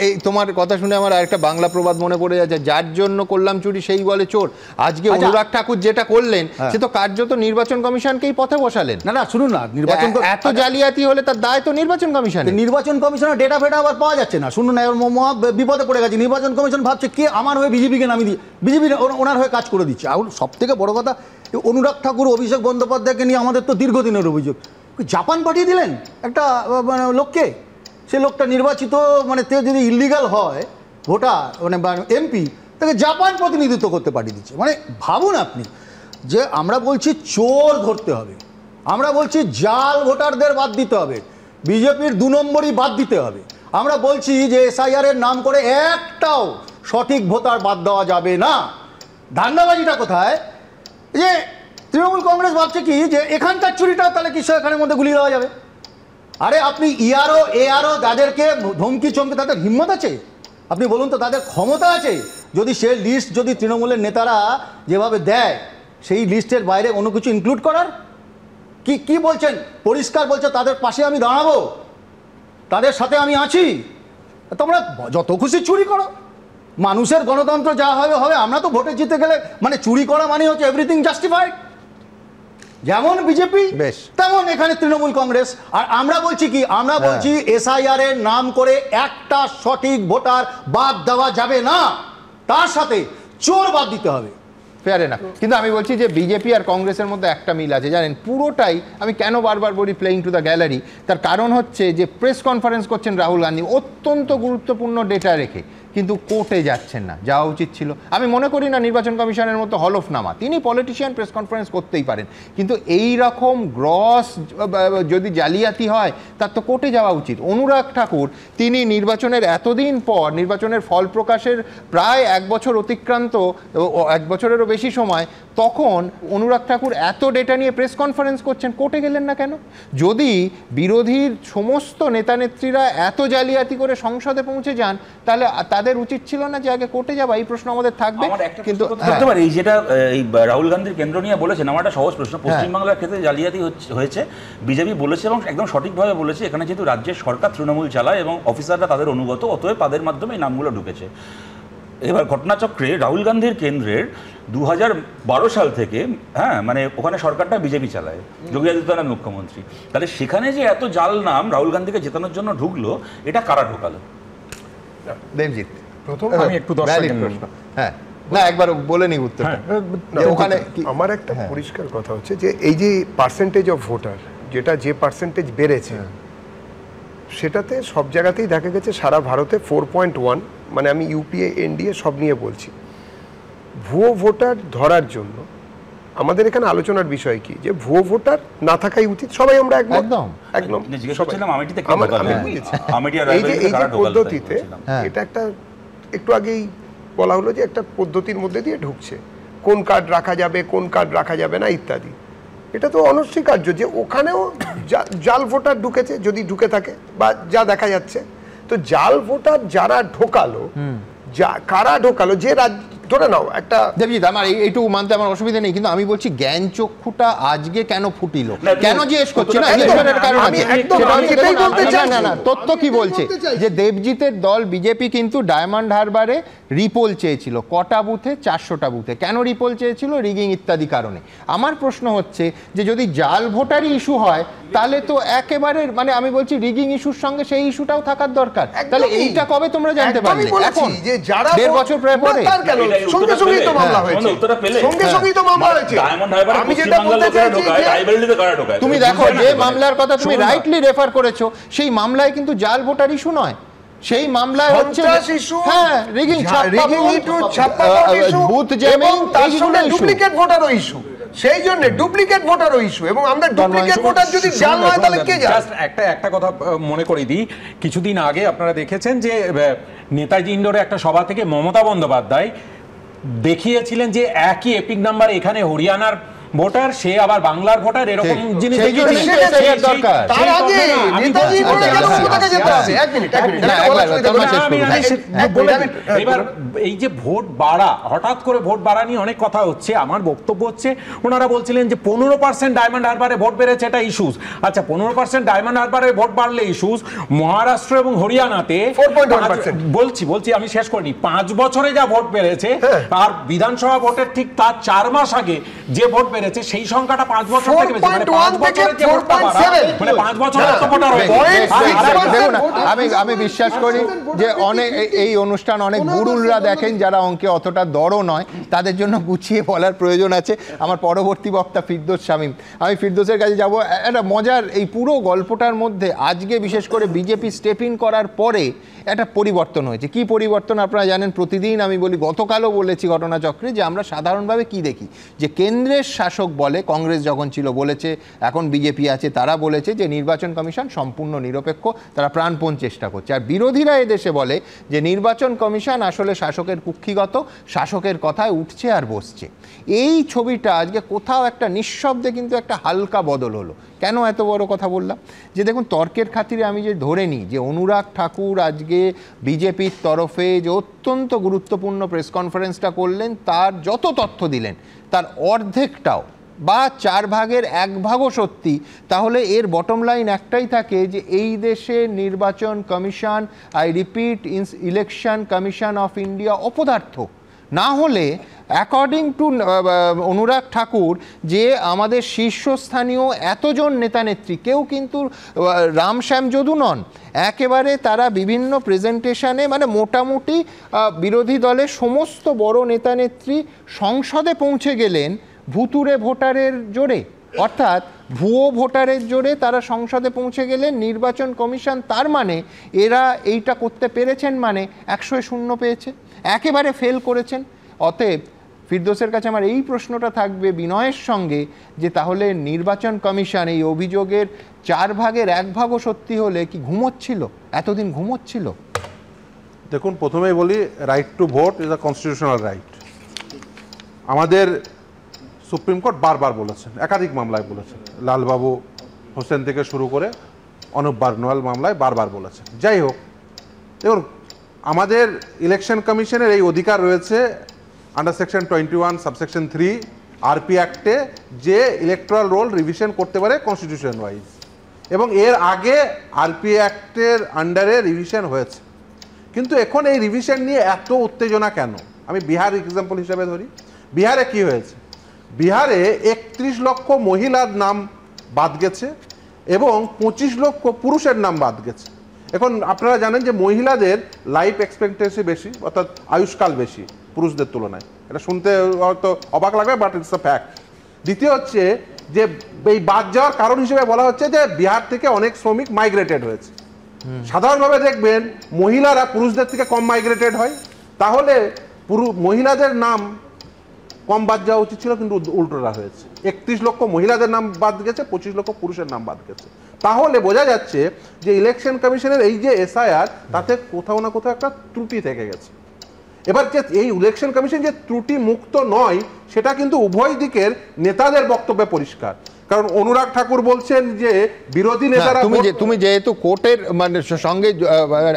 এই তোমার কথা শুনে আমার আরেকটা বাংলা প্রবাদ মনে পড়ে যাচ্ছে, যার জন্য করলাম চুরি সেই বলে চোর। আজকে অনুরাগ ঠাকুর যেটা করলেন সে তো কার্যত নির্বাচন কমিশনকেই পথে বসালেন। না শুনুন না, নির্বাচন এত জালিয়াতি হলে তার দায় তো নির্বাচন কমিশন। নির্বাচন কমিশনের ডেটা ফেটা আবার পাওয়া যাচ্ছে না। শুনুন না, মহা বিপদে পড়ে গেছে। নির্বাচন কমিশন ভাবছে কে আমার হয়ে বিজেপিকে নামিয়ে দিয়ে, বিজেপি ওনার হয়ে কাজ করে দিচ্ছে। আর সব থেকে বড় কথা, অনুরাগ ঠাকুর অভিষেক বন্দ্যোপাধ্যায়কে নিয়ে আমাদের তো দীর্ঘদিনের অভিযোগ, জাপান পাঠিয়ে দিলেন একটা লোককে। সে লোকটা নির্বাচিত, মানে যদি ইলিগাল হয় ভোটার, মানে এমপি, তাকে জাপান প্রতিনিধিত্ব করতে পাঠিয়ে দিচ্ছে। মানে ভাবুন আপনি, যে আমরা বলছি চোর ধরতে হবে, আমরা বলছি জাল ভোটারদের বাদ দিতে হবে, বিজেপির 2 নম্বরই বাদ দিতে হবে, আমরা বলছি যে SIR এর নাম করে একটাও সঠিক ভোটার বাদ দেওয়া যাবে না। ধান্দাবাজিটা কোথায়? যে তৃণমূল কংগ্রেস ভাবছে কি যে এখানকার চুরিটা তাহলে কি এখানের মধ্যে গুলিয়ে দেওয়া যাবে। আরে আপনি ERO ARO যাদেরকে ধমকি চমকে, তাদের হিম্মত আছে? আপনি বলুন তো, তাদের ক্ষমতা আছে? যদি সে লিস্ট যদি তৃণমূলের নেতারা যেভাবে দেয়, সেই লিস্টের বাইরে অন্য কিছু ইনক্লুড করার কি বলছেন? পরিষ্কার বলছে তাদের পাশে আমি দাঁড়াবো, তাদের সাথে আমি আছি। তোমরা যত খুশি চুরি করো, মানুষের গণতন্ত্র যা হবে হবে। আমরা তো ভোটে জিতে গেলে মানে চুরি করা মানে হচ্ছে এভরিথিং জাস্টিফাইড। যেমন বিজেপি তেমন এখানে তৃণমূল কংগ্রেস। আর আমরা বলছি কি, আমরা বলছি SIR এর নাম করে একটা সঠিক ভোটার বাদ দেওয়া যাবে না, তার সাথে চোর বাদ দিতে হবে। Fair enough. কিন্তু আমি বলছি যে বিজেপি আর কংগ্রেসের মধ্যে একটা মিল আছে, জানেন? পুরোটাই, আমি কেন বারবার বলি প্লেইং টু দ্য গ্যালারি, তার কারণ হচ্ছে যে প্রেস কনফারেন্স করছেন রাহুল গান্ধী অত্যন্ত গুরুত্বপূর্ণ ডেটা রেখে, কিন্তু কোর্টে যাচ্ছেন না, যাওয়া উচিত ছিল। আমি মনে করি না নির্বাচন কমিশনের মতো হলফনামা, তিনি পলিটিশিয়ান, প্রেস কনফারেন্স করতেই পারেন, কিন্তু এই রকম গ্রস যদি জালিয়াতি হয় তার তো কোর্টে যাওয়া উচিত। অনুরাগ ঠাকুর তিনি নির্বাচনের এতদিন পর, নির্বাচনের ফল প্রকাশের প্রায় 1 বছর অতিক্রান্ত, 1 বছরেরও বেশি সময়, তখন অনুরাগ ঠাকুর এত ডেটা নিয়ে প্রেস কনফারেন্স করছেন, কোর্টে গেলেন না কেন? যদি বিরোধীর সমস্ত নেতানেত্রীরা এত জালিয়াতি করে সংসদে পৌঁছে যান, তাহলে তাদের উচিত ছিল না যে আগে কোর্টে যাওয়া? এই প্রশ্ন আমাদের থাকবে। কিন্তু এই যেটা এই রাহুল গান্ধীর কেন্দ্র নিয়ে বলেছেন, আমার একটা সহজ প্রশ্ন, পশ্চিমবাংলার ক্ষেত্রে জালিয়াতি হয়েছে, বিজেপি বলেছে এবং একদম সঠিকভাবে বলেছে, এখানে যেহেতু রাজ্যের সরকার তৃণমূল চালায় এবং অফিসাররা তাদের অনুগত, অতএব তাদের মাধ্যমে এই নামগুলো ঢুকেছে। এবার ঘটনাচক্রে রাহুল গান্ধীর কেন্দ্রের 2012 সাল থেকে মানে ওখানে সরকারটা বিজেপি চালায়, যোগী আদিত্যনাথ মুখ্যমন্ত্রী। তাহলে সেখানে যে এত জাল নাম রাহুল গান্ধীকে জেতানোর জন্য ঢুকলো, এটা কারা ঢোকালো? দেবজিৎ প্রথম আমি একটু হ্যাঁ না একবার বলে নি উত্তরটা। ওখানে আমার একটা পরিষ্কার কথা হচ্ছে যে এই যে পার্সেন্টেজ অফ ভোটার, যে পার্সেন্টেজ বেড়েছে, সেটাতে সব জায়গাতেই দেখা গেছে সারা ভারতে 4.1, মানে আমি ইউপিএ এনডিএ সব নিয়ে বলছি। ভুয়ো ভোটার ধরার জন্য আমাদের এখানে আলোচনার বিষয় কি, যে ভুয়ো ভোটার না থাকাই উচিত, সবাই আমরা একদম এই যে পদ্ধতিতে, এটা একটা একটু আগেই বলা হলো যে একটা পদ্ধতির মধ্যে দিয়ে ঢুকছে, কোন কার্ড রাখা যাবে কোন কার্ড রাখা যাবে না ইত্যাদি। এটা তো অনস্বীকার্য যে ওখানেও জাল ভোটার ঢুকেছে, যদি ঢুকে থাকে বা যা দেখা যাচ্ছে। তো জাল ভোটার যারা ঢোকালো, কারা ঢোকালো, যে ধরে নাও একটা দেবজিৎ, আমার এইটুকু মানতে আমার অসুবিধা নেই, কিন্তু আমি বলছি জ্ঞান চক্ষুটা আজকে কেন ফুটিল, কেন জিজ্ঞেস করছি না, না তথ্য কি বলছে যে দেবজিতের দল বিজেপি কিন্তু ডায়মন্ড হারবারে রিপোল চেয়েছিল, কটা বুথে? 400টা বুথে। কেন রিপোল চেয়েছিল? রিগিং ইত্যাদি কারণে। আমার প্রশ্ন হচ্ছে যে যদি জাল ভোটারই ইস্যু হয়, তাহলে তো একেবারে মানে আমি বলছি রিগিং ইস্যুর সঙ্গে সেই ইস্যুটাও থাকার দরকার। তাহলে এইটা কবে তোমরা জানতে পারলে? এখন যে যারা 1.5 বছর পরে সঙ্গে সঙ্গেই তো মামলা হয়েছে, সঙ্গে সঙ্গেই তো মামলা হয়েছে। আমি যেটা বলতে চাইছি, তুমি দেখো যে মামলার কথা তুমি রাইটলি রেফার করেছো, সেই মামলায় কিন্তু জাল ভোটার ইস্যু নয়, সেই মামলায় হচ্ছে রিগিং, বুথ জ্যামিং, তার সঙ্গে ডুপ্লিকেট ভোটারও ইস্যু। সেই জন্য ডুপ্লিকেট ভোটারও ইস্যু, এবং আমরা ডুপ্লিকেট ভোটার যদি জাল হয় তাহলে কে যায়? একটা কথা মনে করে দিই, কিছুদিন আগে আপনারা দেখেছেন যে নেতাজি ইন্ডোরে একটা সভা থেকে মমতা বন্দ্যোপাধ্যায় দেখিয়েছিলেন যে একই এপিক নাম্বার, এখানে হরিয়ানার ভোটার, সে আবার বাংলার ভোটার, এরকম জিনিস এবার এই যে ভোট বাড়া, হঠাৎ করে ভোট বাড়া নিয়ে অনেক কথা হচ্ছে। আমার বক্তব্য হচ্ছে, ওনারা বলছিলেন যে 15% ডায়মন্ড হারবারে ভোট বেড়েছে, এটা ইস্যুস। আচ্ছা, 15% ডায়মন্ড হারবারে ভোট বাড়লে ইস্যুস, মহারাষ্ট্র এবং হরিয়ানাতে বলছি আমি শেষ করিনি, 5 বছরে যা ভোট বেড়েছে, আর বিধানসভা ভোটের ঠিক তার 4 মাস আগে যে ভোট বেড়েছে সেই সংখ্যাটা 5 বছর থেকে বেশি, মানে 5 বছরের যে ভোটটা বাড়া, মানে 5 বছরের তো ভোটার হয়েছে। আমি বিশ্বাস করি যে অনেক এই অনুষ্ঠান অনেক গুরুলরা দেখেন যারা অঙ্কে অতটা দড়ও নয়, তাদের জন্য গুছিয়ে বলার প্রয়োজন আছে। আমার পরবর্তী বক্তা ফিরদৌস শামীম, আমি ফিরদৌসের কাছে যাব। একটা মজার এই পুরো গল্পটার মধ্যে আজকে বিশেষ করে বিজেপি স্টেপ ইন করার পরে একটা পরিবর্তন হয়েছে। কি পরিবর্তন আপনারা জানেন, প্রতিদিন আমি বলি, গতকালও বলেছি ঘটনাচক্রে, যে আমরা সাধারণভাবে কি দেখি, যে কেন্দ্রের শাসক বলে, কংগ্রেস যখন ছিল বলেছে, এখন বিজেপি আছে তারা বলেছে যে নির্বাচন কমিশন সম্পূর্ণ নিরপেক্ষ, তারা প্রাণপণ চেষ্টা করছে। আর বিরোধীরা এদেশে বলে যে নির্বাচন কমিশন আসলে শাসকের কুক্ষিগত, শাসকের কথায় উঠছে আর বসছে। এই ছবিটা আজকে কোথাও একটা নিঃশব্দে কিন্তু একটা হালকা বদল হলো। কেন এত বড় কথা বললাম, যে দেখুন তর্কের খাতিরে আমি যে ধরে নিই যে অনুরাগ ঠাকুর আজকে বিজেপির তরফে যে অত্যন্ত গুরুত্বপূর্ণ প্রেস কনফারেন্সটা করলেন, তার যত তথ্য দিলেন তার অর্ধেকটাও বা 4 ভাগের 1 ভাগও সত্যি, তাহলে এর বটম লাইন একটাই থাকে যে এই দেশে নির্বাচন commission, I repeat, election commission of India অপদার্থ। না হলে অ্যাকর্ডিং টু অনুরাগ ঠাকুর, যে আমাদের শীর্ষস্থানীয় এতজন নেতানেত্রী কেউ কিন্তু রামশ্যাম যদু নন, একেবারে তারা বিভিন্ন প্রেজেন্টেশনে, মানে মোটামুটি বিরোধী দলের সমস্ত বড় নেতানেত্রী সংসদে পৌঁছে গেলেন ভুতুরে ভোটারের জোরে, অর্থাৎ ভুয়ো ভোটারের জোরে তারা সংসদে পৌঁছে গেলেন। নির্বাচন কমিশন তার মানে এরা এইটা করতে পেরেছেন, মানে 100-0 পেয়েছে, একেবারে ফেল করেছেন। অতএব ফিরদৌসের কাছে আমার এই প্রশ্নটা থাকবে বিনয়ের সঙ্গে, যে তাহলে নির্বাচন কমিশন এই অভিযোগের 4 ভাগের 1 ভাগও সত্যি হলে কি ঘুমোচ্ছিল, এতদিন ঘুমোচ্ছিল? দেখুন, প্রথমেই বলি, right to vote is a constitutional right. আমাদের সুপ্রিম কোর্ট বারবার বলেছেন, একাধিক মামলায় বলেছেন, লালবাবু হোসেন থেকে শুরু করে অনুপ বারনোয়াল মামলায় বারবার বলেছেন। যাই হোক, দেখুন, আমাদের ইলেকশন কমিশনের এই অধিকার রয়েছে আন্ডার সেকশন 21 সাবসেকশন 3 আরপি অ্যাক্টে, যে ইলেকট্রাল রোল রিভিশন করতে পারে কনস্টিটিউশন ওয়াইজ, এবং এর আগে আরপি অ্যাক্টের আন্ডারে রিভিশন হয়েছে। কিন্তু এখন এই রিভিশন নিয়ে এত উত্তেজনা কেন? আমি বিহার এক্সাম্পল হিসেবে ধরি। বিহারে কি হয়েছে? বিহারে 31 লক্ষ মহিলার নাম বাদ গেছে এবং 25 লক্ষ পুরুষের নাম বাদ গেছে। এখন আপনারা জানেন যে মহিলাদের লাইফ এক্সপেক্টেন্সি বেশি, অর্থাৎ আয়ুষ্কাল বেশি পুরুষদের তুলনায়। এটা শুনতে হয়তো অবাক লাগবে, বাট ইটস আ ফ্যাক্ট। দ্বিতীয় হচ্ছে যে এই বাদ যাওয়ার কারণ হিসেবে বলা হচ্ছে যে বিহার থেকে অনেক শ্রমিক মাইগ্রেটেড হয়েছে। সাধারণভাবে দেখবেন মহিলারা পুরুষদের থেকে কম মাইগ্রেটেড হয়, তাহলে মহিলাদের নাম কম বাদ যাওয়া উচিত ছিল, কিন্তু উল্টোটা হয়েছে। 31 লক্ষ মহিলাদের নাম বাদ গেছে, 25 লক্ষ পুরুষের নাম বাদ গেছে। তাহলে বোঝা যাচ্ছে যে ইলেকশন কমিশনের এই যে এসআইআর, তাতে কোথাও না কোথাও একটা ত্রুটি থেকে গেছে। এবার যে এই ইলেকশন কমিশন যে ত্রুটি মুক্ত নয়, সেটা কিন্তু উভয় দিকের নেতাদের বক্তব্যে পরিষ্কার। কারণ অনুরাগ ঠাকুর বলছেন যে বিরোধী নেতারা, তুমি যেহেতু কোর্টের মানে সঙ্গে,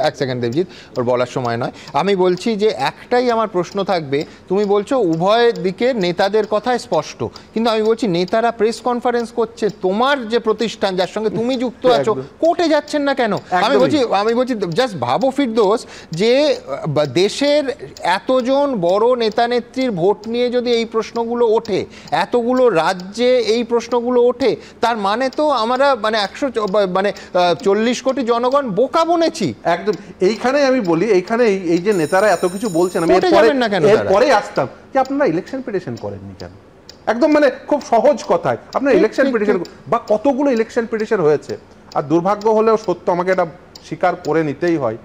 এক সেকেন্ড দেবজিৎ, ওর বলার সময় নয়, আমি বলছি যে একটাই আমার প্রশ্ন থাকবে। তুমি বলছো উভয় দিকের নেতাদের কথায় স্পষ্ট, কিন্তু আমি বলছি নেতারা প্রেস কনফারেন্স করছে, তোমার যে প্রতিষ্ঠান যার সঙ্গে তুমি যুক্ত আছো, কোর্টে যাচ্ছেন না কেন? আমি বলছি জাস্ট ভাবো ফিরদৌস, যে দেশের এতজন বড় নেতা নেত্রীর ভোট নিয়ে যদি এই প্রশ্নগুলো ওঠে, এতগুলো রাজ্যে এই প্রশ্নগুলো ওঠে, তার মানে তো আমরা মানে 140 কোটি জনগণ বোকা বনেছি একদম। এইখানে আমি বলি, এইখানে এই যে নেতারা এত কিছু বলছেন, আমি এরপরে আসতাম যে আপনারা ইলেকশন পিটিশন করেননি কেন? একদম মানে খুব সহজ কথায় আপনারা ইলেকশন পিটিশন, বা কতগুলো ইলেকশন পিটিশন হয়েছে। আর দুর্ভাগ্য হলেও সত্য, আমাকে এটা স্বীকার করে নিতেই হয়,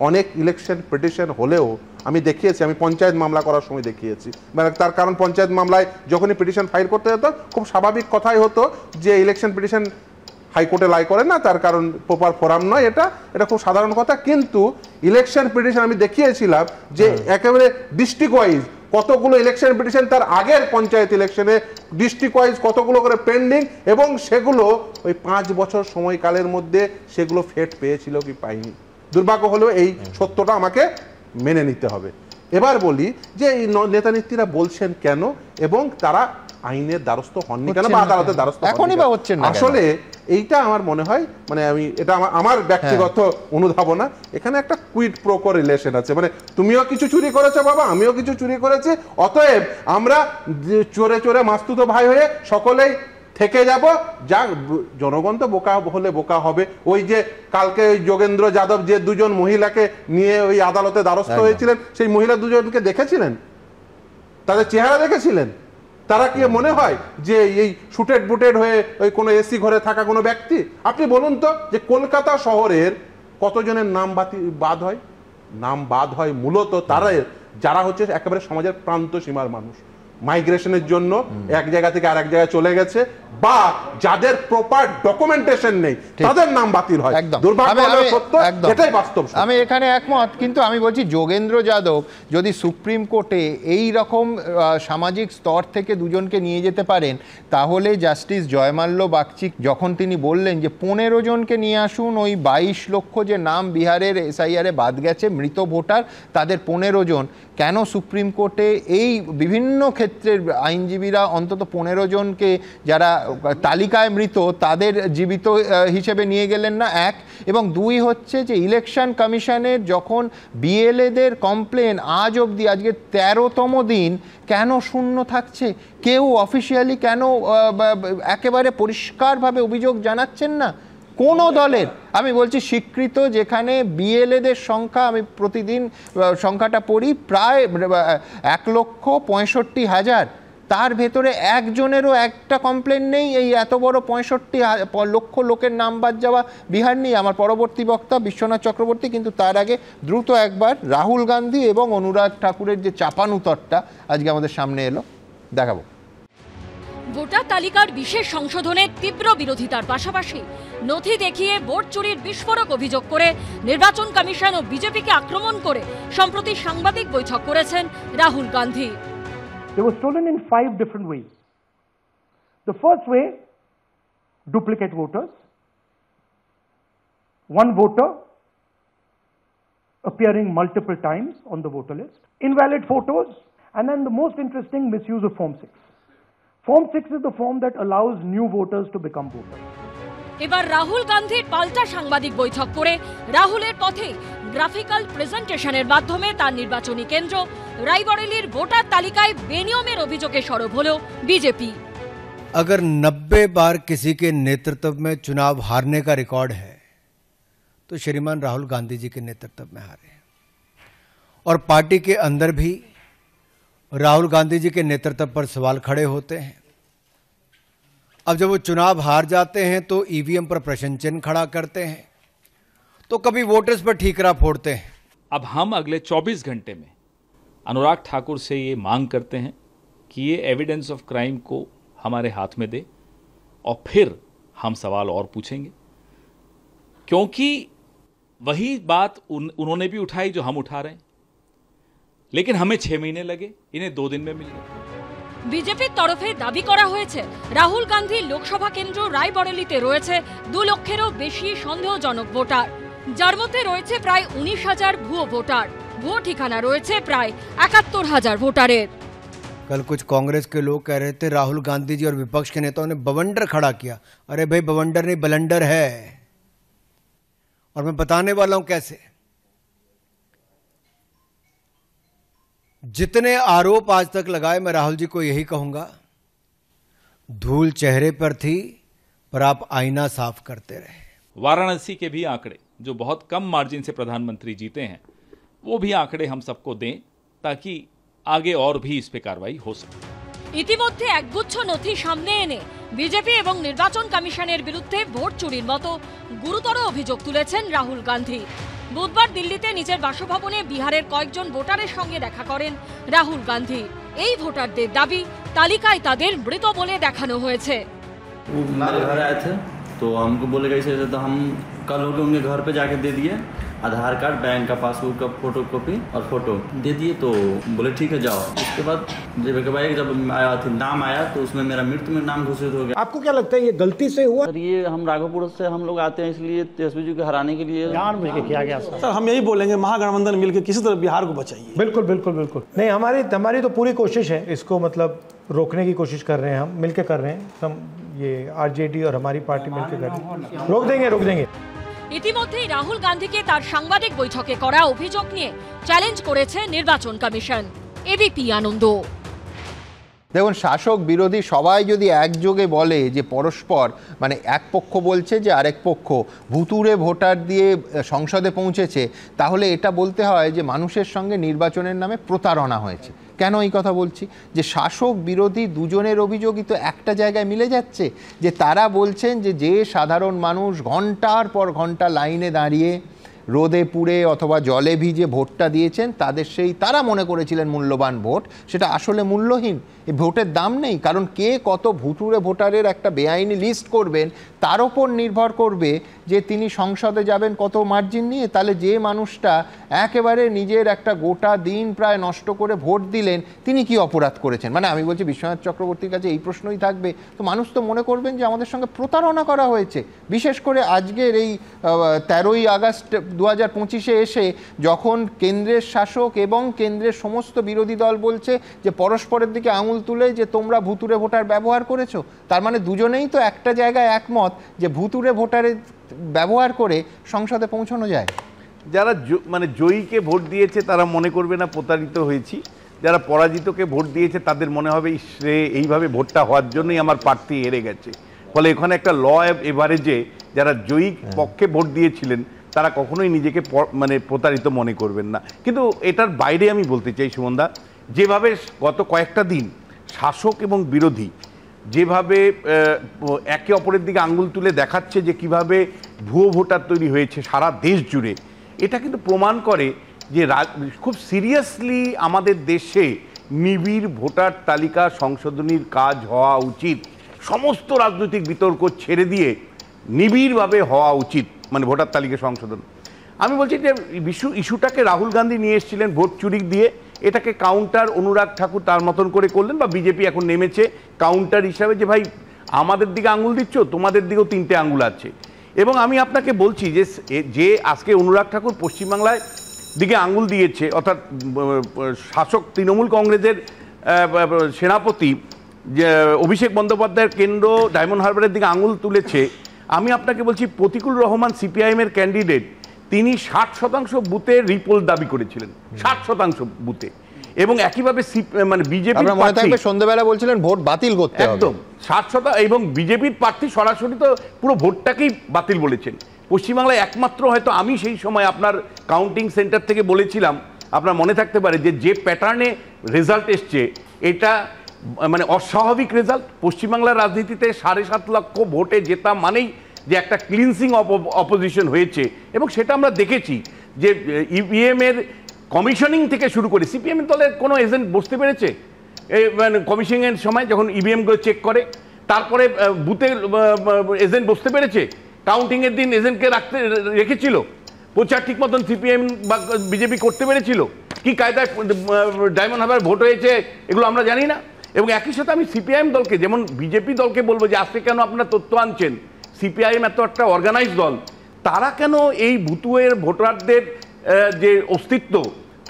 অনেক ইলেকশন পিটিশন হলেও আমি দেখিয়েছি, আমি পঞ্চায়েত মামলা করার সময় দেখিয়েছি। মানে তার কারণ পঞ্চায়েত মামলায় যখনই পিটিশন ফাইল করতে যেত, খুব স্বাভাবিক কথাই হতো যে ইলেকশন পিটিশন হাইকোর্টে লাই করে না, তার কারণ প্রপার ফোরাম নয়, এটা খুব সাধারণ কথা। কিন্তু ইলেকশন পিটিশন আমি দেখিয়েছিলাম যে একেবারে ডিস্ট্রিক্ট ওয়াইজ কতগুলো ইলেকশন পিটিশন তার আগের পঞ্চায়েত ইলেকশনে ডিস্ট্রিক্ট ওয়াইজ কতগুলো করে পেন্ডিং, এবং সেগুলো ওই 5 বছর সময়কালের মধ্যে সেগুলো ফেট পেয়েছিল কি পাইনি। দুর্ভাগ্য হলেও এই সত্যটা আমাকে মেনে নিতে হবে। এবার বলি যে এই নেতা নেত্রীরা বলছেন কেন, এবং তারা আইনের দ্বারস্থ হননি কেন, বা আদালতের দ্বারস্থ এখনই বা হচ্ছেন না। আসলে এইটা আমার মনে হয়, মানে এটা আমার ব্যক্তিগত অনুধাবনা, এখানে একটা কুইড প্রো রিলেশন আছে। মানে তুমিও কিছু চুরি করেছো বাবা, আমিও কিছু চুরি করেছি, অতএব আমরা চোরে চোরে মাস্তুতো ভাই হয়ে সকলেই থেকে যাব। যা জনগণ তো বোকা হলে বোকা হবে। ওই যে কালকে ওই যোগেন্দ্র যাদব যে দুজন মহিলাকে নিয়ে ওই আদালতে দ্বারস্থ হয়েছিলেন, সেই মহিলা দুজনকে দেখেছিলেন? তাদের চেহারা দেখেছিলেন? তারা কি মনে হয় যে এই শুটেড বুটেড হয়ে ওই কোনো এসি ঘরে থাকা কোনো ব্যক্তি? আপনি বলুন তো যে কলকাতা শহরের কতজনের নাম বাদ হয়? নাম বাদ হয় মূলত তারা, যারা হচ্ছে একেবারে সমাজের প্রান্ত সীমার মানুষ, মাইগ্রেশনের জন্য এক জায়গা থেকে আরেক জায়গায় চলে গেছে, বা যাদের প্রপার ডকুমেন্টেশন নেই, তাদের নাম বাতিল হয়। এটাই বাস্তব। আমি এখানে একমত, কিন্তু আমি বলছি যোগেন্দ্র যাদব যদি সুপ্রিম কোর্টে এই রকম সামাজিক স্তর থেকে দুজনকে নিয়ে যেতে পারেন, তাহলে জাস্টিস জয়মাল্য বাগচি যখন তিনি বললেন যে 15 জনকে নিয়ে আসুন, ওই 22 লক্ষ যে নাম বিহারের এসআইআরে বাদ গেছে মৃত ভোটার, তাদের 15 জন, কেন সুপ্রিম কোর্টে এই বিভিন্ন ক্ষেত্রের আইনজীবীরা অন্তত 15 জনকে যারা তালিকায় মৃত তাদের জীবিত হিসেবে নিয়ে গেলেন না? এক, এবং দুই হচ্ছে যে ইলেকশন কমিশনের যখন বিএলএদের কমপ্লেন আজ অবধি, আজকে 13তম দিন, কেন শূন্য থাকছে? কেউ অফিসিয়ালি কেন একেবারে পরিষ্কারভাবে অভিযোগ জানাচ্ছেন না কোনো দলের? আমি বলছি স্বীকৃত যেখানে বিএলএদের সংখ্যা, আমি প্রতিদিন সংখ্যাটা পড়ি, প্রায় 1,65,000, তার ভেতরে একজনেরও একটা কমপ্লেন নেই এই এত বড় 65 লক্ষ লোকের নাম বাদ যাওয়া বিহার নিয়ে। আমার পরবর্তী বক্তা বিশ্বনাথ চক্রবর্তী, কিন্তু তার আগে দ্রুত একবার রাহুল গান্ধী এবং অনুরাগ ঠাকুরের যে চাপানুতরটা আজকে আমাদের সামনে এলো, দেখাবো। ভোটার তালিকার বিশেষ সংশোধনের তীব্র বিরোধিতার পাশাপাশি নথি দেখিয়ে ভোট চুরির বিস্ফোরক অভিযোগ করে নির্বাচন কমিশন ও বিজেপিকে আক্রমণ করে সম্প্রতি সাংবাদিক বৈঠক করেছেন Rahul Gandhi. They were stolen in 5 different ways. The first way, duplicate voters. One voter appearing multiple times on the voter list. Invalid photos. And then the most interesting, misuse of Form 6. Form 6 is the form that allows new voters to become voters. এবার রাহুল গান্ধীর পাল্টা সাংবাদিক বৈঠক করে রাহুলের পথে গ্রাফিক্যাল প্রেজেন্টেশনের মাধ্যমে তার নির্বাচনী কেন্দ্র রায়বরেলির ভোটার তালিকায় বেনিয়মের অভিযোগে সরব হলো বিজেপি। अगर 90 बार किसी के नेतृत्व में चुनाव हारने का रिकॉर्ड है तो श्रीमान राहुल गांधी जी के नेतृत्व में हारे, और पार्टी के अंदर भी राहुल गांधी जी के नेतृत्व पर सवाल खड़े होते हैं। अब जब वो चुनाव हार जाते हैं तो ईवीएम पर प्रश्न चिन्ह खड़ा करते हैं, तो कभी वोटर्स पर ठीकरा फोड़ते हैं। अब हम अगले 24 घंटे में अनुराग ठाकुर से ये मांग करते हैं कि ये एविडेंस ऑफ क्राइम को हमारे हाथ में दे, और फिर हम सवाल और पूछेंगे, क्योंकि वही बात उन्होंने भी उठाई जो हम उठा रहे हैं, लेकिन हमें 6 महीने लगे, इन्हें 2 दिन में मिल गए। বিজেপির তরফে দাবি করা হয়েছে রাহুল গান্ধী লোকসভা কেন্দ্র রায়বরেলিতে রয়েছে 2 লক্ষেরও বেশি সন্দেহজনক ভোটার, যার মধ্যে রয়েছে প্রায় 19,000 ভুয়ো ভোটার। ভুয়ো ঠিকানা রয়েছে প্রায় 71,000 ভোটারের। कल कुछ कांग्रेस के लोग कह रहे थे राहुल गांधी जी और विपक्ष के नेताओं ने बवंडर खड़ा किया। अरे भाई, बवंडर नहीं, बलंडर है, और मैं बताने वाला हूं कैसे। जितने आरोप आज तक लगाए, मैं राहुल जी को यही कहूंगा, धूल चेहरे पर थी पर आप आईना साफ करते रहे। वाराणसी के भी आंकड़े, जो बहुत कम मार्जिन से प्रधानमंत्री जीते हैं, वो भी आंकड़े हम सबको दें, ताकि आगे और भी इस पे कार्रवाई हो सके। ইতিমধ্যে একগুচ্ছ নথি সামনে এনে বিজেপি এবং নির্বাচন কমিশনের বিরুদ্ধে ভোট চুরির মতো গুরুতর অভিযোগ তুলেছেন রাহুল গান্ধী। বুধবার দিল্লিতে নিজের বাসভবনে বিহারের কয়েকজন ভোটারের সঙ্গে দেখা করেন রাহুল গান্ধী। এই ভোটারদের দাবি, তালিকায় তাদের মৃত বলে দেখানো হয়েছে। तो हमको बोलेगा ऐसे तो हम कल होके उनके घर पे जाके दे दिए आधार कार्ड, बैंक का पासबुक का फोटो कॉपी और फोटो दे दिए, तो बोले ठीक है जाओ। उसके बाद जब आया थी नाम आया तो उसमें मेरा मृत्यु में नाम घोषित हो गया। आपको क्या लगता है ये गलती से हुआ? सर, ये हम राघोपुर से हम लोग आते हैं, इसलिए तेजस्वी जी को हराने के लिए जानबूझ के किया गया। सर हम यही बोलेंगे, महागठबंधन मिलकर किसी तरह बिहार को बचाइए। बिल्कुल बिल्कुल बिल्कुल नहीं, हमारी तो पूरी कोशिश है, इसको मतलब रोकने की कोशिश कर रहे हैं, हम मिलकर कर रहे हैं, हम ये आरजेडी और हमारी पार्टी मिलकर कर रहे हैं। रोक देंगे। ইতিমধ্যেই রাহুল গান্ধীকে তার সাংবাদিক বৈঠকে করা অভিযোগ নিয়ে চ্যালেঞ্জ করেছে নির্বাচন কমিশন। এবিপি আনন্দ। দেখুন, শাসক বিরোধী সবাই যদি একযোগে বলে যে পরস্পর, মানে এক পক্ষ বলছে যে আরেক পক্ষ ভুতুড়ে ভোটার দিয়ে সংসদে পৌঁছেছে, তাহলে এটা বলতে হয় যে মানুষের সঙ্গে নির্বাচনের নামে প্রতারণা হয়েছে। কেন এই কথা বলছি? যে শাসক বিরোধী দুজনের অভিযোগই তো একটা জায়গায় মিলে যাচ্ছে, যে তারা বলছেন যে সাধারণ মানুষ ঘন্টার পর ঘন্টা লাইনে দাঁড়িয়ে রোদে পুড়ে অথবা জলে ভিজে ভোটটা দিয়েছেন, তারা মনে করেছিলেন মূল্যবান ভোট, সেটা আসলে মূল্যহীন। এই ভোটের দাম নেই, কারণ কে কত ভুতুড়ে ভোটারের একটা বেআইনি লিস্ট করবেন তার ওপর নির্ভর করবে যে তিনি সংসদে যাবেন কত মার্জিন নিয়ে। তাহলে যে মানুষটা একেবারে নিজের একটা গোটা দিন প্রায় নষ্ট করে ভোট দিলেন, তিনি কি অপরাধ করেছেন? মানে আমি বলছি, বিশ্বনাথ চক্রবর্তীর কাছে এই প্রশ্নই থাকবে, তো মানুষ তো মনে করবেন যে আমাদের সঙ্গে প্রতারণা করা হয়েছে। বিশেষ করে আজকের এই 13ই আগস্ট 2025-এ এসে যখন কেন্দ্রের শাসক এবং কেন্দ্রের সমস্ত বিরোধী দল বলছে যে পরস্পরের দিকে আঙুল তুলে যে তোমরা ভুতুড়ে ভোটার ব্যবহার করেছো, তার মানে দুজনেই তো একটা জায়গায় একমত যে ভুতুড়ে ভোটারের ব্যবহার করে সংসদে পৌঁছানো যায়। যারা মানে জয়ীকে ভোট দিয়েছে তারা মনে করবে না প্রতারিত হয়েছি, যারা পরাজিতকে ভোট দিয়েছে তাদের মনে হবে সে এইভাবে ভোটটা হওয়ার জন্যই আমার প্রার্থী হেরে গেছে। ফলে এখানে একটা ল এভারেজে যারা জয়ী পক্ষে ভোট দিয়েছিলেন তারা কখনোই নিজেকে মানে প্রতারিত মনে করবেন না। কিন্তু এটার বাইরে আমি বলতে চাই সুমনদা, যেভাবে গত কয়েকটা দিন শাসক এবং বিরোধী যেভাবে একে অপরের দিকে আঙ্গুল তুলে দেখাচ্ছে যে কিভাবে ভুয়ো ভোটার তৈরি হয়েছে সারা দেশ জুড়ে, এটা কিন্তু প্রমাণ করে যে খুব সিরিয়াসলি আমাদের দেশে নিবিড় ভোটার তালিকা সংশোধনীর কাজ হওয়া উচিত। সমস্ত রাজনৈতিক বিতর্ক ছেড়ে দিয়ে নিবিড়ভাবে হওয়া উচিত, মানে ভোটার তালিকা সংশোধন। আমি বলছি যে ইস্যুটাকে রাহুল গান্ধী নিয়ে এসেছিলেন ভোট চুরি দিয়ে, এটাকে কাউন্টার অনুরাগ ঠাকুর তার মতন করে করলেন, বা বিজেপি এখন নেমেছে কাউন্টার হিসাবে যে ভাই আমাদের দিকে আঙুল দিচ্ছ, তোমাদের দিকেও 3টে আঙুল আছে। এবং আমি আপনাকে বলছি যে আজকে অনুরাগ ঠাকুর পশ্চিমবাংলায় দিকে আঙুল দিয়েছে, অর্থাৎ শাসক তৃণমূল কংগ্রেসের সেনাপতি যে অভিষেক বন্দ্যোপাধ্যায়ের কেন্দ্র ডায়মন্ড হারবারের দিকে আঙুল তুলেছে। আমি আপনাকে বলছি প্রতিকুল রহমান সিপিআইএমের ক্যান্ডিডেট, তিনি 60% বুথে রিপোল দাবি করেছিলেন, 60% বুথে। এবং একইভাবে মানে বিজেপি সন্ধ্যাবেলা বলছিলেন ভোট বাতিল করতে হবে, একদম 60%। এবং বিজেপির প্রার্থী সরাসরি তো পুরো ভোটটাকেই বাতিল বলেছেন। পশ্চিমবাংলায় একমাত্র হয়তো আমি সেই সময় আপনার কাউন্টিং সেন্টার থেকে বলেছিলাম, আপনার মনে থাকতে পারে, যে প্যাটার্নে রেজাল্ট এসছে এটা মানে অস্বাভাবিক রেজাল্ট। পশ্চিমবাংলার রাজনীতিতে 7.5 লক্ষ ভোটে জেতা মানেই যে একটা ক্লিনসিং অপোজিশন হয়েছে, এবং সেটা আমরা দেখেছি যে ইভিএম এর কমিশনিং থেকে শুরু করে সিপিএম দলের কোনো এজেন্ট বসতে পেরেছে মানে কমিশনের সময় যখন ইভিএমগুলো চেক করে, তারপরে বুথে এজেন্ট বসতে পেরেছে, কাউন্টিংয়ের দিন এজেন্টকে রেখেছিল, প্রচার ঠিক মতন সিপিএম বা বিজেপি করতে পেরেছিল, কি কায়দায় ডায়মন্ড হারবার ভোট হয়েছে এগুলো আমরা জানি না। এবং একই সাথে আমি সিপিআইএম দলকে, যেমন বিজেপি দলকে বলবো যে আজকে কেন আপনারা তথ্য আনছেন, সিপিআইএম এত একটা অর্গানাইজ দল, তারা কেন এই ভুতুয়ের ভোটারদের যে অস্তিত্ব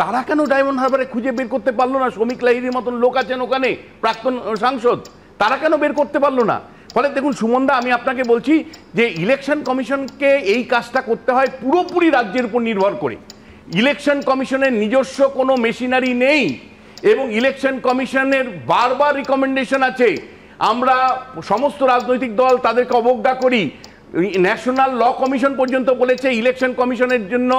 তারা কেন ডায়মন্ড হারবারে খুঁজে বের করতে পারলো না? শ্রমিক লাহিড়ির মতন লোক আছেন ওখানে, প্রাক্তন সাংসদ, তারা কেন বের করতে পারলো না? ফলে দেখুন সুমনদা, আমি আপনাকে বলছি যে ইলেকশন কমিশনকে এই কাজটা করতে হয় পুরোপুরি রাজ্যের উপর নির্ভর করে। ইলেকশন কমিশনের নিজস্ব কোনো মেশিনারি নেই, এবং ইলেকশন কমিশনের বারবার রিকমেন্ডেশন আছে, আমরা সমস্ত রাজনৈতিক দল তাদেরকে অবজ্ঞা করি। ন্যাশনাল ল কমিশন পর্যন্ত বলেছে ইলেকশন কমিশনের জন্য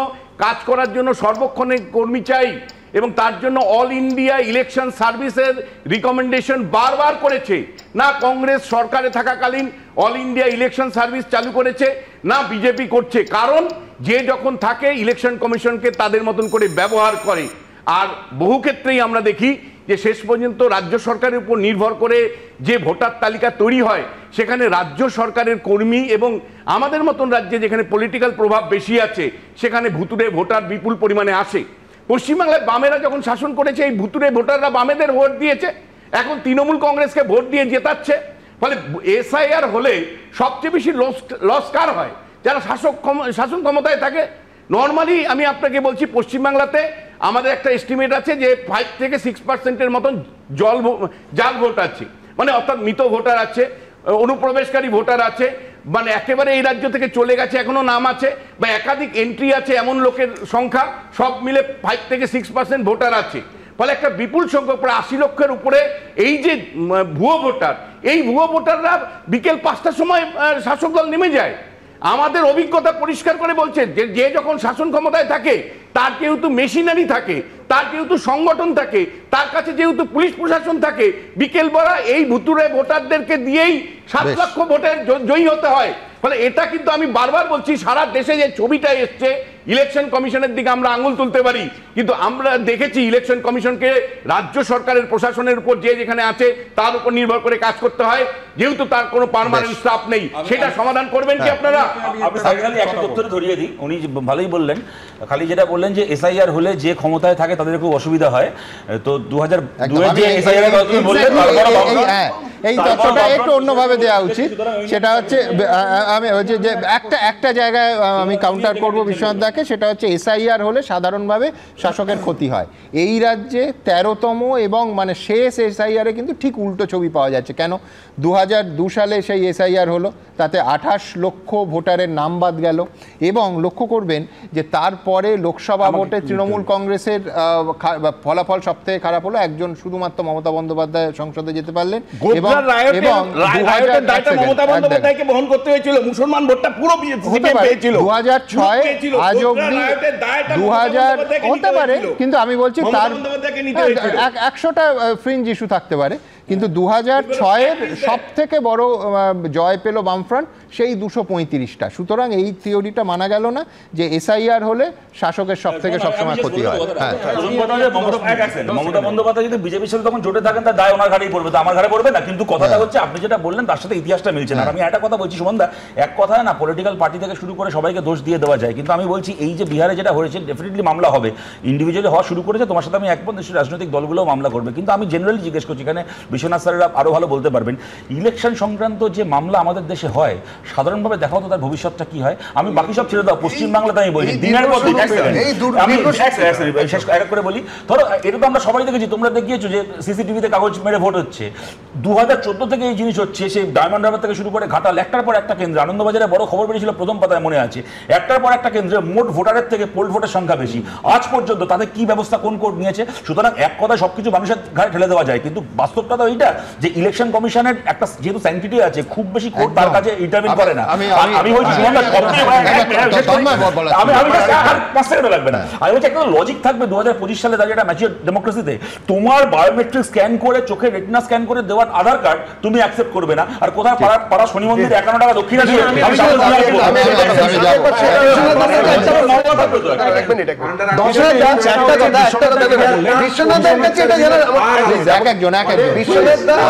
কাজ করার জন্য সর্বক্ষণের কর্মী চাই, এবং তার জন্য অল ইন্ডিয়া ইলেকশন সার্ভিসের রিকমেন্ডেশন বারবার করেছে। না কংগ্রেস সরকারে থাকাকালীন অল ইন্ডিয়া ইলেকশন সার্ভিস চালু করেছে, না বিজেপি করছে, কারণ যে যখন থাকে ইলেকশন কমিশনকে তাদের মতন করে ব্যবহার করে। আর বহু ক্ষেত্রেই আমরা দেখি যে শেষ পর্যন্ত রাজ্য সরকারের উপর নির্ভর করে যে ভোটার তালিকা তৈরি হয়, সেখানে রাজ্য সরকারের কর্মী এবং আমাদের মতন রাজ্যে যেখানে পলিটিক্যাল প্রভাব বেশি আছে সেখানে ভুতুরে ভোটার বিপুল পরিমাণে আসে। পশ্চিমবাংলায় বামেরা যখন শাসন করেছে এই ভুতুরে ভোটাররা বামেদের ভোট দিয়েছে, এখন তৃণমূল কংগ্রেসকে ভোট দিয়ে জেতাচ্ছে। ফলে এসআইআর হলে সবচেয়ে বেশি লস কার হয়? যারা শাসন ক্ষমতায় থাকে। নর্মালি আমি আপনাকে বলছি পশ্চিমবাংলাতে আমাদের একটা এস্টিমেট আছে যে 5 থেকে 6% মতন জাল ভোট আছে, মানে অর্থাৎ মৃত ভোটার আছে, অনুপ্রবেশকারী ভোটার আছে, মানে একেবারে এই রাজ্য থেকে চলে গেছে এখনো নাম আছে, বা একাধিক এন্ট্রি আছে এমন লোকের সংখ্যা, সব মিলে 5 থেকে 6% ভোটার আছে। ফলে একটা বিপুল সংখ্যক প্রায় 80 লক্ষের উপরে এই যে ভুয়ো ভোটার, এই ভুয়ো ভোটাররা বিকেল 5টার সময় শাসক দল নেমে যায়। আমাদের অভিজ্ঞতা পরিষ্কার করে বলছে যে যখন শাসন ক্ষমতায় থাকে তার যেহেতু মেশিনারি থাকে, তার যেহেতু সংগঠন থাকে, তার কাছে যেহেতু পুলিশ প্রশাসন থাকে, বিকেলবেলা এই ভুতুরে ভোটারদেরকে দিয়েই 7 লক্ষ ভোটে জয়ী হতে হয়। ফলে এটা কিন্তু আমি বারবার বলছি, সারা দেশে যে ছবিটা এসছে ইলেকশন কমিশনের দিকে আমরা আঙুল তুলতে পারি, কিন্তু আমরা দেখেছি ইলেকশন কমিশনকে রাজ্য সরকারের প্রশাসনের উপর যে যেখানে আছে তার উপর নির্ভর করে কাজ করতে হয়, যেহেতু তার কোনো পার্মানেন্ট স্টাফ নেই। সেটা সমাধান করবেন কি আপনারা? একটা তথ্য ধরিয়ে দিই, উনি ভালোই বললেন, খালি যেটা বললেন যে এসআইআর হলে যে ক্ষমতায় থাকে তাদের খুব অসুবিধা হয়। তো 2002 যে এসআইআর বললেন এই তথ্যটা একটু অন্যভাবে দেওয়া উচিত। সেটা হচ্ছে আমি যে একটা জায়গায় আমি কাউন্টার করবো বিশ্বনাথদাকে, সেটা হচ্ছে এসআইআর হলে সাধারণভাবে শাসকের ক্ষতি হয়। এই রাজ্যে 13তম এবং মানে শেষ এসআইআরে কিন্তু ঠিক উল্টো ছবি পাওয়া যাচ্ছে। কেন? 2002 সালে সেই এসআইআর হলো, তাতে 28 লক্ষ ভোটারের নাম বাদ গেল, এবং লক্ষ্য করবেন যে তারপরে লোকসভা ভোটে তৃণমূল কংগ্রেসের ফলাফল সব থেকে খারাপ হলো, একজন শুধুমাত্র মমতা বন্দ্যোপাধ্যায় সংসদে যেতে পারলেন, এবং মমতা বন্দ্যোপাধ্যায়কে বহন করতে হয়েছিল, মুসলমান ভোটটা পুরো পেয়েছিল 2006 আজ অব্দি 2000 হতে পারে, কিন্তু আমি বলছি তার 100টা ফ্রিঞ্জ ইস্যু থাকতে পারে, কিন্তু 2006-এর সব থেকে বড় জয় পেল বামফ্রন্ট, সেই 235টা। সুতরাং এই থিওরিটা মানা গেল না যে এসআইআর হলে শাসকের সব থেকে সবসময় ক্ষতি হয়। মমতা বন্দ্যোপাধ্যায় যদি বিজেপির সাথে তখন জোটে থাকেন তার দায় ওনার ঘাড়েই পড়বে, তো আমার ঘাড়ে পড়বে না। কিন্তু কথাটা হচ্ছে আপনি যেটা বললেন তার সাথে ইতিহাসটা মিলছে না। আমি একটা কথা বলছি সুমনদা, এক কথায় না পলিটিক্যাল পার্টি থেকে শুরু করে সবাইকে দোষ দিয়ে দেওয়া যায়, কিন্তু আমি বলছি এই যে বিহারে যেটা হয়েছে ডেফিনেটলি মামলা হবে, ইন্ডিভিজুয়ালি হওয়া শুরু করেছে, তোমার সাথে আমি একমত, দেশের রাজনৈতিক দলগুলোও মামলা করবে। কিন্তু আমি জেনারেলি জিজ্ঞেস করছি, এখানে বিশ্বনাথ স্যারেরা আরো ভালো বলতে পারবেন, ইলেকশন সংক্রান্ত যে মামলা আমাদের দেশে হয় সাধারণভাবে দেখা হতো তার ভবিষ্যৎটা কি হয়। আমি বাকি সব ছেড়ে দাও, পশ্চিমবাংলাতে আমি বলি দিনের পর দিন আমি শেষ এক করে বলি, ধরো এটা তো আমরা সবাই দেখেছি, তোমরা দেখিয়েছো যে সিসিটিভিতে কাগজ মেরে ভোট হচ্ছে। 2014 থেকে এই জিনিস হচ্ছে, সেই ডায়মন্ড হারবার থেকে শুরু করে ঘাটাল, একটার পর একটা কেন্দ্রে, আনন্দবাজারে বড় খবর বেরিয়েছিল প্রথম পাতায় মনে আছে, একটার পর একটা কেন্দ্রে মোট ভোটারের থেকে পোল ভোটের সংখ্যা বেশি। আজ পর্যন্ত তাদের কি ব্যবস্থা কোন কোর্ট নিয়েছে? সুতরাং এক কথায় সবকিছু মানুষের ঘাড়ে ঠেলে দেওয়া যায়, কিন্তু বাস্তবটা তো এইটা যে ইলেকশন কমিশনের একটা যেহেতু স্যাংটিটি আছে, খুব বেশি কোর্ট তার কাছে ইন্টারভিউ করে না। আমি বলছি লাগবে না, আমি বলছি একটা লজিক থাকবে 2025 সালে দাঁড়িয়ে একটা ম্যাচিওর ডেমোক্রেসিতে তোমার বায়োমেট্রিক স্ক্যান করে, চোখের রেটিনা স্ক্যান করে দেওয়ার আধার কার্ড তুমি অ্যাকসেপ্ট করবে না। আর কোথায় পাড়া শনি মন্দিরে 51 টাকা দক্ষিণ আছে,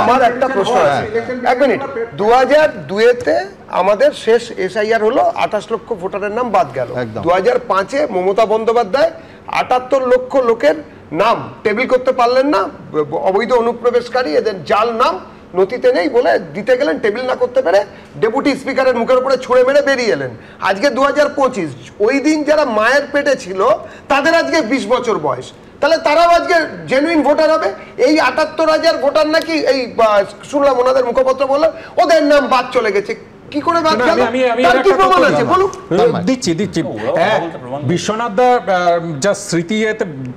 আমার একটা প্রশ্ন আছে, 1 মিনিট। 2002-তে আমাদের শেষ এসআইআর হলো, 28 লক্ষ ভোটারের নাম বাদ গেল। 2005-এ মমতা বন্দ্যোপাধ্যায় 78 লক্ষ লোকের নাম টেবিল করতে পারলেন না, অবৈধ অনুপ্রবেশকারী, এদের জাল নাম নথিতে নেই বলে দিতে গেলেন, টেবিল না করতে পেরে ডেপুটি স্পিকারের মুখের উপরে ছুঁড়ে মেরে বেরিয়ে এলেন। আজকে 2025, ওই দিন যারা মায়ের পেটে ছিল তাদের আজকে 20 বছর বয়স, তাহলে তারাও আজকে জেনুইন ভোটার হবে। এই 78,000 ভোটার নাকি এই শুনলাম ওনাদের মুখপত্র বললেন ওদের নাম বাদ চলে গেছে, কি করে বাদ গেল? তার কি প্রমাণ আছে বলুন? দিচ্ছি বিশ্বনাথ দা যা স্মৃতি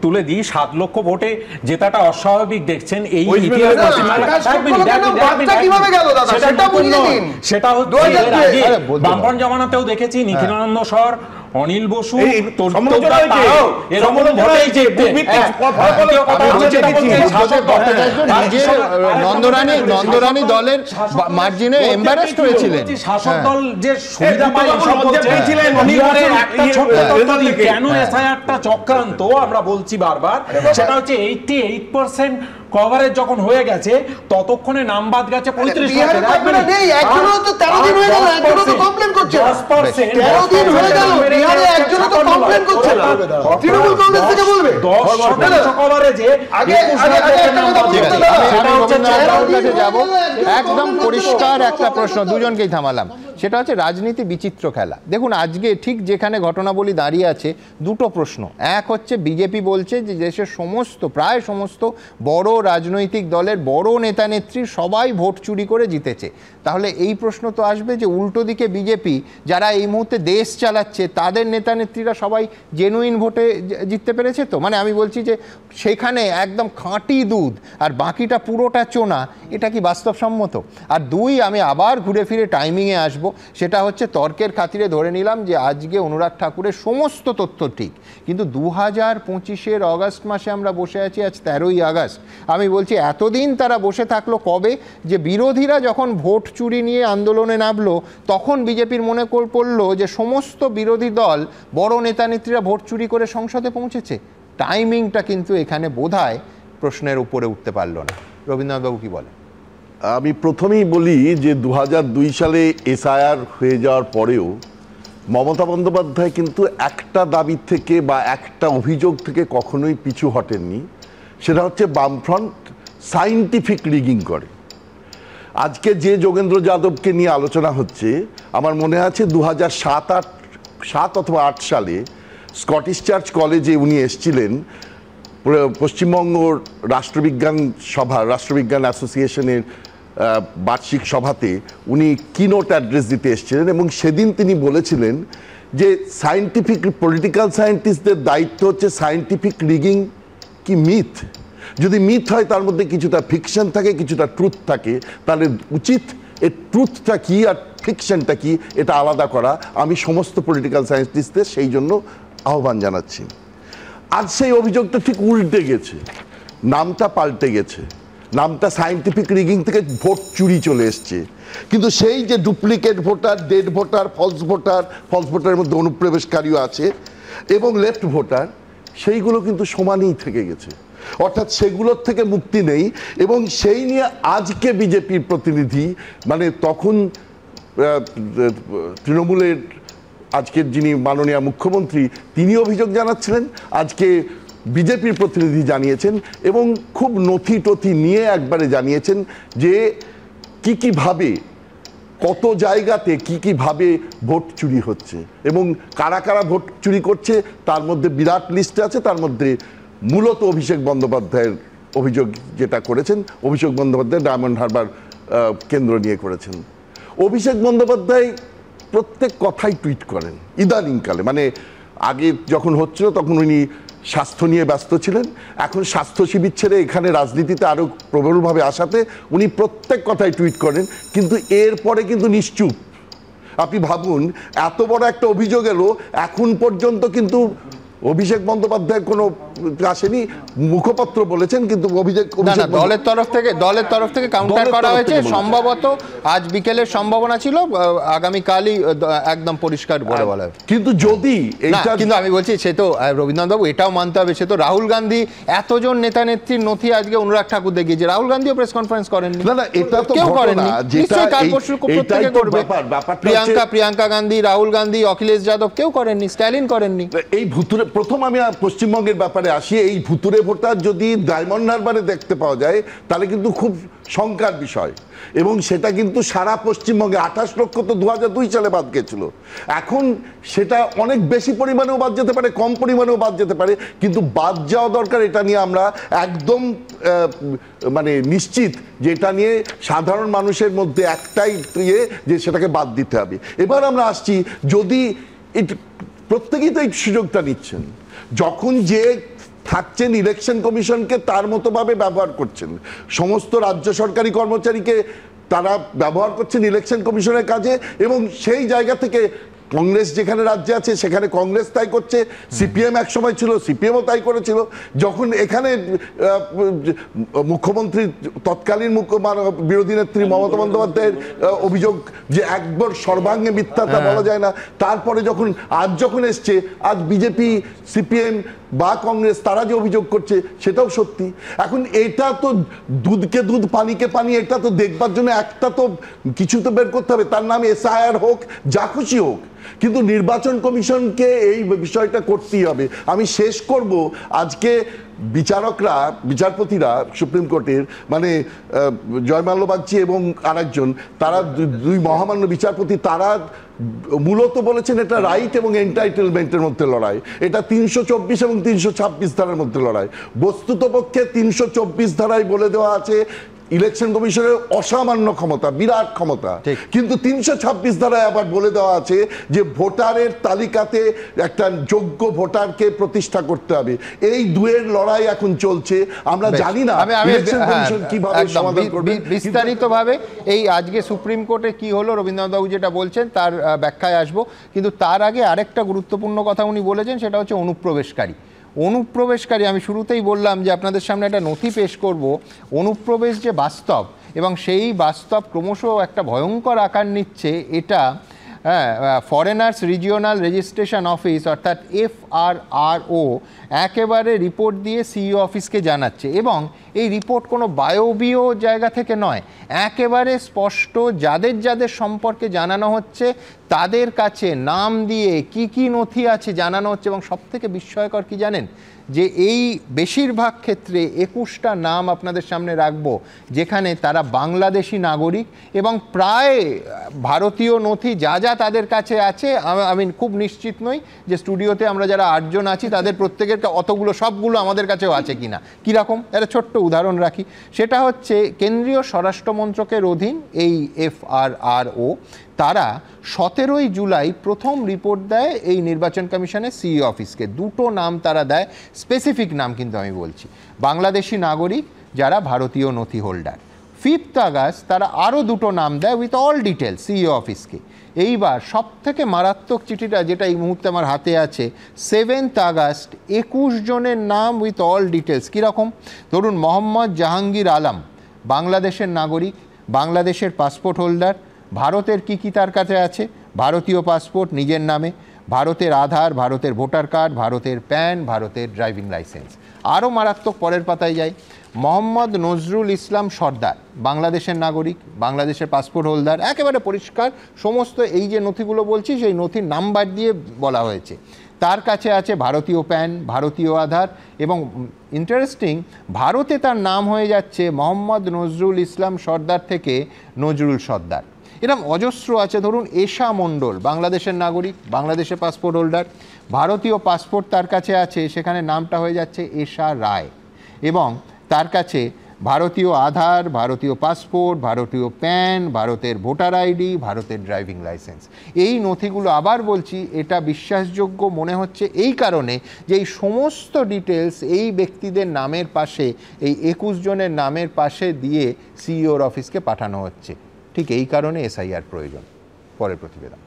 তুলে দিই, 7 লক্ষ ভোটে জেতাটা অস্বাভাবিক দেখছেন এই সেটা হচ্ছে বামপন জমানাতেও দেখেছি, নিখিলানন্দ সর, অনিল বসু, নন্দরানী দলের মার্জিনে এম্বারেসড হয়েছিলেন। শাসক দল যে সুবিধা পায় কেন এসআইআরটা চক্রান্ত আমরা বলছি বারবার, সেটা হচ্ছে 88% কভারেজ যখন হয়ে গেছে ততক্ষণে নাম বাদ গেছে 35 একদম পরিষ্কার একটা প্রশ্ন, দুজনকেই থামালাম, সেটা হচ্ছে রাজনীতি বিচিত্র খেলা। দেখুন আজকে ঠিক যেখানে ঘটনাবলী দাঁড়িয়ে আছে, দুটো প্রশ্ন। এক হচ্ছে বিজেপি বলছে যে দেশের প্রায় সমস্ত বড় রাজনৈতিক দলের বড় নেতা নেত্রী সবাই ভোট চুরি করে জিতেছে। তাহলে এই প্রশ্ন তো আসবে যে উল্টো দিকে বিজেপি যারা এই মুহূর্তে দেশ চালাচ্ছে তাদের নেতা নেত্রীরা সবাই জেনুইন ভোটে জিততে পেরেছে। তো মানে আমি বলছি যে সেখানে একদম খাঁটি দুধ আর বাকিটা পুরোটা চোনা, এটা কি বাস্তবসম্মত? আর দুই, আমি আবার ঘুরে ফিরে টাইমিংয়ে আসবো, সেটা হচ্ছে তর্কের খাতিরে ধরে নিলাম যে আজকে অনুরাগ ঠাকুরের সমস্ত তথ্য ঠিক, কিন্তু 2025-এর অগাস্ট মাসে আমরা বসে আছি, আজ 13ই আগস্ট। আমি বলছি এতদিন তারা বসে থাকলো কবে? যে বিরোধীরা যখন ভোট চুরি নিয়ে আন্দোলনে নামলো তখন বিজেপির মনে পড়লো যে সমস্ত বিরোধী দল বড় নেতা নেত্রীরা ভোট চুরি করে সংসদে পৌঁছেছে। টাইমিংটা কিন্তু এখানে বোধহয় প্রশ্নের উপরে উঠতে পারলো না। রবীন্দ্রনাথবাবু কি বলেন? আমি প্রথমেই বলি যে 2002 সালে এসআইআর হয়ে যাওয়ার পরেও মমতা বন্দ্যোপাধ্যায় কিন্তু একটা দাবি থেকে বা একটা অভিযোগ থেকে কখনোই পিছু হটেননি, সেটা হচ্ছে বামফ্রন্ট সায়েন্টিফিক রিগিং করে। আজকে যে যোগেন্দ্র যাদবকে নিয়ে আলোচনা হচ্ছে, আমার মনে আছে 2007 অথবা 8 সালে স্কটিশ চার্চ কলেজে উনি এসেছিলেন পশ্চিমবঙ্গ রাষ্ট্রবিজ্ঞান অ্যাসোসিয়েশনের বার্ষিক সভাতে। উনি কিনোট অ্যাড্রেস দিতে এসেছিলেন এবং সেদিন তিনি বলেছিলেন যে পলিটিক্যাল সায়েন্টিস্টদের দায়িত্ব হচ্ছে সায়েন্টিফিক রিগিং কি মিথ, যদি মিথ হয় তার মধ্যে কিছুটা ফিকশন থাকে, কিছুটা ট্রুথ থাকে, তাহলে উচিত এর ট্রুথটা কি আর ফিকশনটা কি এটা আলাদা করা। আমি সমস্ত পলিটিক্যাল সায়েন্টিস্টদের সেই জন্য আহ্বান জানাচ্ছি। আজ সেই অভিযোগটা ঠিক উল্টে গেছে, নামটা পাল্টে গেছে, নামটা সায়েন্টিফিক রিগিং থেকে ভোট চুরি চলে এসছে। কিন্তু সেই যে duplicate voter, dead voter, false ভোটারের মধ্যে অনুপ্রবেশকারীও আছে এবং লেফট ভোটার, সেইগুলো কিন্তু সমানই থেকে গেছে, অর্থাৎ সেগুলোর থেকে মুক্তি নেই। এবং সেই নিয়ে আজকে বিজেপির প্রতিনিধি, মানে তখন তৃণমূলের আজকের যিনি মাননীয় মুখ্যমন্ত্রী, তিনি অভিযোগ জানাচ্ছিলেন, আজকে বিজেপির প্রতিনিধি জানিয়েছেন এবং খুব নথি টথি নিয়ে একবারে জানিয়েছেন যে কিভাবে কত জায়গাতে কিভাবে ভোট চুরি হচ্ছে এবং কারা কারা ভোট চুরি করছে তার মধ্যে বিরাট লিস্ট আছে। তার মধ্যে মূলত অভিষেক বন্দ্যোপাধ্যায়ের অভিযোগ যেটা করেছেন, অভিষেক বন্দ্যোপাধ্যায় ডায়মন্ড হারবার কেন্দ্র নিয়ে করেছেন। অভিষেক বন্দ্যোপাধ্যায় প্রত্যেক কথাই টুইট করেন ইদানিংকালে, মানে আগে যখন হচ্ছিল তখন উনি স্বাস্থ্য নিয়ে ব্যস্ত ছিলেন, এখন স্বাস্থ্য শিবির ছেড়ে এখানে রাজনীতিতে আরও প্রবলভাবে আসাতে উনি প্রত্যেক কথাই টুইট করেন, কিন্তু এরপরে কিন্তু নিশ্চুপ। আপনি ভাবুন, এত বড় একটা অভিযোগ এলো, এখন পর্যন্ত কিন্তু অভিষেক বন্দ্যোপাধ্যায়ের কোনো আসেনি, মুখপাত্র বলেছেন, কিন্তু দলের তরফ থেকে কাউন্টার করা হয়েছে। সম্ভবত আজ বিকেলের সম্ভাবনা ছিল, আগামীকালই একদম পরিষ্কার করে বলা হবে। কিন্তু যদি কিন্তু আমি বলছি, সে তো রবীন্দ্রনাথ বাবু এটাও মানতে হবে, সে তো রাহুল গান্ধী এতজন নেতা নেত্রীর নথি আজকে অনুরাগ ঠাকুর দেখিয়েছে, রাহুল গান্ধীও প্রেস কনফারেন্স করেননি। না, এটা তো কেউ করেননি, প্রত্যেকে করবে। প্রিয়াঙ্কা গান্ধী, রাহুল গান্ধী, অখিলেশ যাদব কেউ করেননি, স্ট্যালিন করেননি। এই ভুতুরে, প্রথম আমি পশ্চিমবঙ্গের ব্যাপারে আসি, এই ভুতুরে ভোটার যদি ডায়মন্ড হারবারে দেখতে পাওয়া যায় তাহলে কিন্তু খুব শঙ্কার বিষয়, এবং সেটা কিন্তু সারা পশ্চিমবঙ্গে 28 লক্ষ তো 2002 সালে বাদ গেছিল। এখন সেটা অনেক বেশি পরিমাণেও বাদ যেতে পারে, কম পরিমাণেও বাদ যেতে পারে, কিন্তু বাদ যাওয়া দরকার। এটা নিয়ে আমরা একদম মানে নিশ্চিত যে এটা নিয়ে সাধারণ মানুষের মধ্যে একটাই যে সেটাকে বাদ দিতে হবে। এবার আমরা আসছি, যদি প্রত্যেকেই তো এই সুযোগটা নিচ্ছেন, যখন যে থাকছেন ইলেকশন কমিশনকে তার মতো ভাবে ব্যবহার করছেন, সমস্ত রাজ্য সরকারি কর্মচারীকে তারা ব্যবহার করছেন ইলেকশন কমিশনের কাজে, এবং সেই জায়গা থেকে কংগ্রেস যেখানে রাজ্যে আছে সেখানে কংগ্রেস তাই করছে, সিপিএম এক সময় ছিল, সিপিএমও তাই করেছিল। যখন এখানে মুখ্যমন্ত্রী তৎকালীন বিরোধী নেত্রী মমতা বন্দ্যোপাধ্যায়ের অভিযোগ যে একবার সর্বাঙ্গে মিথ্যা, তা বলা যায় না। তারপরে যখন এসছে, আজ বিজেপি, সিপিএম বা কংগ্রেস তারা যে অভিযোগ করছে সেটাও সত্যি। এখন এটা তো দুধকে দুধ, পানিকে পানি, এটা তো দেখবার জন্য একটা তো কিছু তো বের করতে হবে, তার নাম এসআইআর হোক, যা খুশি হোক, কিন্তু নির্বাচন কমিশনকে এই বিষয়টা করতেই হবে। আমি শেষ করব, আজকে বিচারপতিরা সুপ্রিম কোর্টের, মানে জয়মাল্য বাগচি এবং আরেকজন, তারা দুই মহামান্য বিচারপতি, তারা মূলত বলেছেন এটা রাইট এবং এন্টাইটেলমেন্টের মধ্যে লড়াই, এটা 324 এবং 326 ধারার মধ্যে লড়াই। বস্তুতপক্ষে 324 ধারায় বলে দেওয়া আছে ইলেকশন কমিশনের অসামান্য ক্ষমতা, বিরাট ক্ষমতা, কিন্তু 326 ধারায় আবার বলে দেওয়া আছে যে ভোটারের তালিকাতে একটা যোগ্য ভোটারকে প্রতিষ্ঠা করতে হবে। এই দুয়ের লড়াই এখন চলছে, আমরা জানি না ইলেকশন কমিশন কিভাবে সমাধান করবে বিস্তারিতভাবে। এই আজকে সুপ্রিম কোর্টে কি হলো, রবীন্দ্রনাথ বাবু যেটা বলছেন তার ব্যাখ্যায় আসবো, কিন্তু তার আগে আরেকটা গুরুত্বপূর্ণ কথা উনি বলেছেন, সেটা হচ্ছে অনুপ্রবেশকারী। আমি শুরুতেই বললাম যে আপনাদের সামনে একটা নথি পেশ করব, অনুপ্রবেশ যে বাস্তব এবং সেই বাস্তব ক্রমশ একটা ভয়ঙ্কর আকার নিচ্ছে, এটা ফরেনার্স রিজিওনাল রেজিস্ট্রেশন অফিস অর্থাৎ FRRO একেবারে রিপোর্ট দিয়ে সিইও অফিসকে জানাচ্ছে, এবং এই রিপোর্ট কোনো বায়বীয় জায়গা থেকে নয়, একেবারে স্পষ্ট যাদের সম্পর্কে জানানো হচ্ছে তাদের কাছে নাম দিয়ে কি নথি আছে জানানো হচ্ছে। এবং সবথেকে বিস্ময়কর কি জানেন, যে এই বেশিরভাগ ক্ষেত্রে 21টা নাম আপনাদের সামনে রাখবো যেখানে তারা বাংলাদেশি নাগরিক, এবং প্রায় ভারতীয় নথি যা তাদের কাছে আছে, আমি খুব নিশ্চিত নই যে স্টুডিওতে আমরা যারা 8 জন আছি তাদের প্রত্যেকের অতগুলো সবগুলো আমাদের কাছেও আছে কিনা। কীরকম, একটা ছোট্ট উদাহরণ রাখি, সেটা হচ্ছে কেন্দ্রীয় স্বরাষ্ট্র মন্ত্রকের অধীন এই FRRO, তারা 17ই জুলাই প্রথম রিপোর্ট দেয় এই নির্বাচন কমিশনের সিইও অফিসকে। 2টো নাম তারা দেয়, স্পেসিফিক নাম কিন্তু আমি বলছি, বাংলাদেশি নাগরিক যারা ভারতীয় নথি হোল্ডার। 5th আগস্ট তারা আরও 2টো নাম দেয় উইথ অল ডিটেলস সিইও অফিসকে। এইবার সবথেকে মারাত্মক চিঠিটা যেটা এই মুহূর্তে আমার হাতে আছে, 7th আগস্ট 21 জনের নাম উইথ অল ডিটেলস। কীরকম, ধরুন মোহাম্মদ জাহাঙ্গীর আলম, বাংলাদেশের নাগরিক, বাংলাদেশের পাসপোর্ট হোল্ডার, ভারতের কি তার কাছে আছে, ভারতীয় পাসপোর্ট নিজের নামে, ভারতের আধার, ভারতের ভোটার কার্ড, ভারতের প্যান, ভারতের ড্রাইভিং লাইসেন্স। আরও মারাত্মক, পরের পাতায় যাই, মোহাম্মদ নজরুল ইসলাম সর্দার, বাংলাদেশের নাগরিক, বাংলাদেশের পাসপোর্ট হোল্ডার, একেবারে পরিষ্কার সমস্ত এই যে নথিগুলো বলছি সেই নথির নাম্বার দিয়ে বলা হয়েছে। তার কাছে আছে ভারতীয় প্যান, ভারতীয় আধার, এবং ইন্টারেস্টিং, ভারতে তার নাম হয়ে যাচ্ছে মোহাম্মদ নজরুল ইসলাম সর্দার থেকে নজরুল সর্দার। এরকম অজস্র আছে। ধরুন এশা মণ্ডল, বাংলাদেশের নাগরিক, বাংলাদেশে পাসপোর্ট হোল্ডার, ভারতীয় পাসপোর্ট তার কাছে আছে, সেখানে নামটা হয়ে যাচ্ছে এশা রায়, এবং তার কাছে ভারতীয় আধার, ভারতীয় পাসপোর্ট, ভারতীয় প্যান, ভারতের ভোটার আইডি, ভারতের ড্রাইভিং লাইসেন্স। এই নথিগুলো, আবার বলছি, এটা বিশ্বাসযোগ্য মনে হচ্ছে এই কারণে যে এই সমস্ত ডিটেলস এই ব্যক্তিদের নামের পাশে, এই 21 জনের নামের পাশে দিয়ে সিইওর অফিসকে পাঠানো হচ্ছে। ঠিক এই কারণে এসআইআর প্রয়োজন। পরের প্রতিবেদন।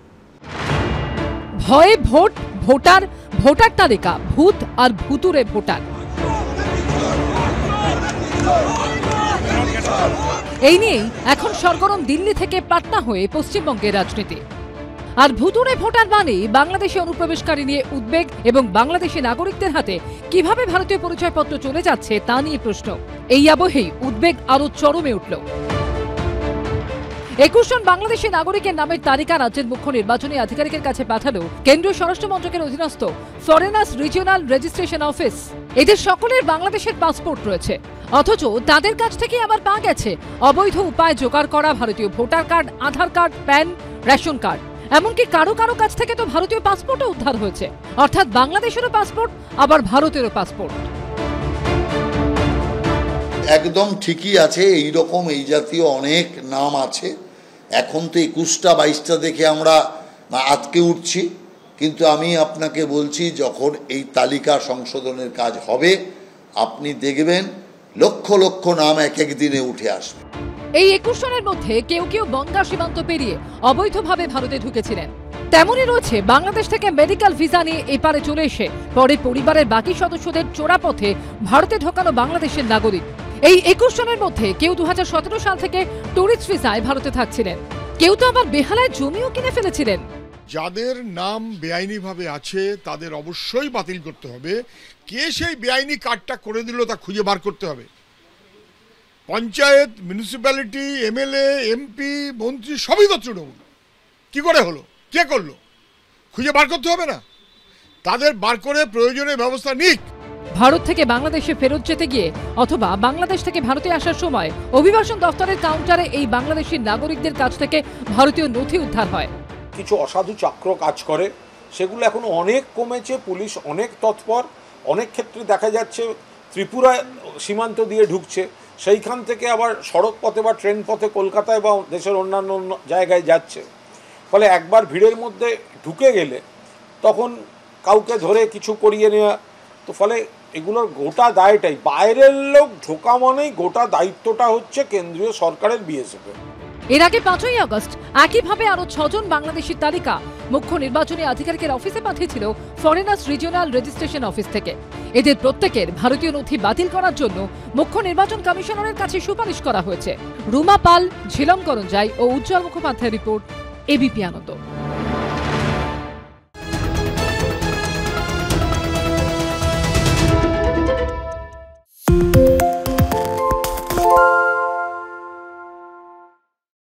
ভয়ে ভোট, ভোটার, ভোটার তালিকা, ভূত আর ভুতুরে ভোটার, এই নিয়েই এখন সরগরম দিল্লি থেকে পাটনা হয়ে পশ্চিমবঙ্গের রাজনীতি। আর ভুতুরে ভোটার মানে বাংলাদেশে অনুপ্রবেশকারী নিয়ে উদ্বেগ এবং বাংলাদেশি নাগরিকদের হাতে কিভাবে ভারতীয় পরিচয়পত্র চলে যাচ্ছে তা নিয়ে প্রশ্ন। এই আবহেই উদ্বেগ আরো চরমে উঠল। 21 জন বাংলাদেশি নাগরিকের নামের তালিকা রাজ্যের মুখ্য নির্বাচনী আধিকারিকের কাছে পাঠালো কেন্দ্রীয় স্বরাষ্ট্র মন্ত্রকের অধীনস্থ ফরেনার্স রিজিওনাল রেজিস্ট্রেশন অফিস। এদের সকলের বাংলাদেশের পাসপোর্ট রয়েছে, অথচ তাদের কাছ থেকে আবার পাওয়া গেছে অবৈধ উপায় জোগাড় করা ভারতীয় ভোটার কার্ড, আধার কার্ড, প্যান, রেশন কার্ড। এমনকি কারো কারো কাছ থেকে তো ভারতীয় পাসপোর্টও উদ্ধার হয়েছে, অর্থাৎ বাংলাদেশেরও পাসপোর্ট আবার ভারতেরও পাসপোর্ট। একদম ঠিকই আছে, এই রকম এই জাতীয় অনেক নাম আছে। এখন তো 21টা 22টা দেখে আমরা আটকে উঠছি, কিন্তু আমি আপনাকে বলছি যখন এই তালিকা সংশোধনের কাজ হবে আপনি দেখবেন লক্ষ লক্ষ নাম এক এক দিনে উঠে আসবে। এই 21 জনের মধ্যে কেউ কেউ বনগা সীমান্ত পেরিয়ে অবৈধভাবে ভারতে ঢুকেছিলেন। তেমনই রয়েছে বাংলাদেশ থেকে মেডিকেল ভিসা নিয়ে এপারে চলে এসে পরে পরিবারের বাকি সদস্যদের চোরা পথে ভারতে ঢোকানো বাংলাদেশের নাগরিক। এই 21 জনের মধ্যে কেউ 2017 সাল থেকে টুরিস্ট ভিসায় ভারতে থাকছিলেন, কেউ তো আবার বেহালায় জমিও কিনে ফেলেছিলেন। যাদের নাম বেআইনিভাবে আছে তাদের অবশ্যই বাতিল করতে হবে। কে সেই বেআইনি কার্ডটা করে দিল তা খুঁজে বার করতে হবে। পঞ্চায়েত, মিউনিসিপ্যালিটি, এমএলএ, এমপি, মন্ত্রী সবই তো তৃণমূল। কি করে হলো, কে করলো, খুঁজে বার করতে হবে না? তাদের বার করে প্রয়োজনীয় ব্যবস্থা নিক। ভারত থেকে বাংলাদেশে ফেরত যেতে গিয়ে অথবা বাংলাদেশ থেকে ভারতে আসার সময় অভিবাসন দফতরের কাউন্টারে এই বাংলাদেশি নাগরিকদের কাছ থেকে ভারতীয় নথি উদ্ধার হয়। কিছু অসাধু চক্র কাজ করে, সেগুলো এখন অনেক কমেছে, পুলিশ অনেক তৎপর। অনেক ক্ষেত্রে দেখা যাচ্ছে ত্রিপুরা সীমান্ত দিয়ে ঢুকছে, সেইখান থেকে আবার সড়ক পথে বা ট্রেন পথে কলকাতায় বা দেশের অন্যান্য জায়গায় যাচ্ছে। ফলে একবার ভিড়ের মধ্যে ঢুকে গেলে তখন কাউকে ধরে কিছু করিয়ে নেওয়া, তো ফলে এগুলোর গোটা দায়টাই, বাইরের লোক ঢোকা মানেই গোটা দায়িত্বটা হচ্ছে কেন্দ্রীয় সরকারের বিএসএফ। এর আগে 5ই আগস্ট একইভাবে আরো 6 জন বাংলাদেশির তালিকা মুখ্য নির্বাচনী আধিকারিকের অফিসে পাঠিয়েছিল ফরেনার্স রিজিওনাল রেজিস্ট্রেশন অফিস থেকে। এদের প্রত্যেকের ভারতীয় নথি বাতিল করার জন্য মুখ্য নির্বাচন কমিশনারের কাছে সুপারিশ করা হয়েছে। রুমা পাল, ঝিলম করঞ্জাই ও উজ্জ্বল মুখোপাধ্যায়ের রিপোর্ট, এবিপি আনন্দ।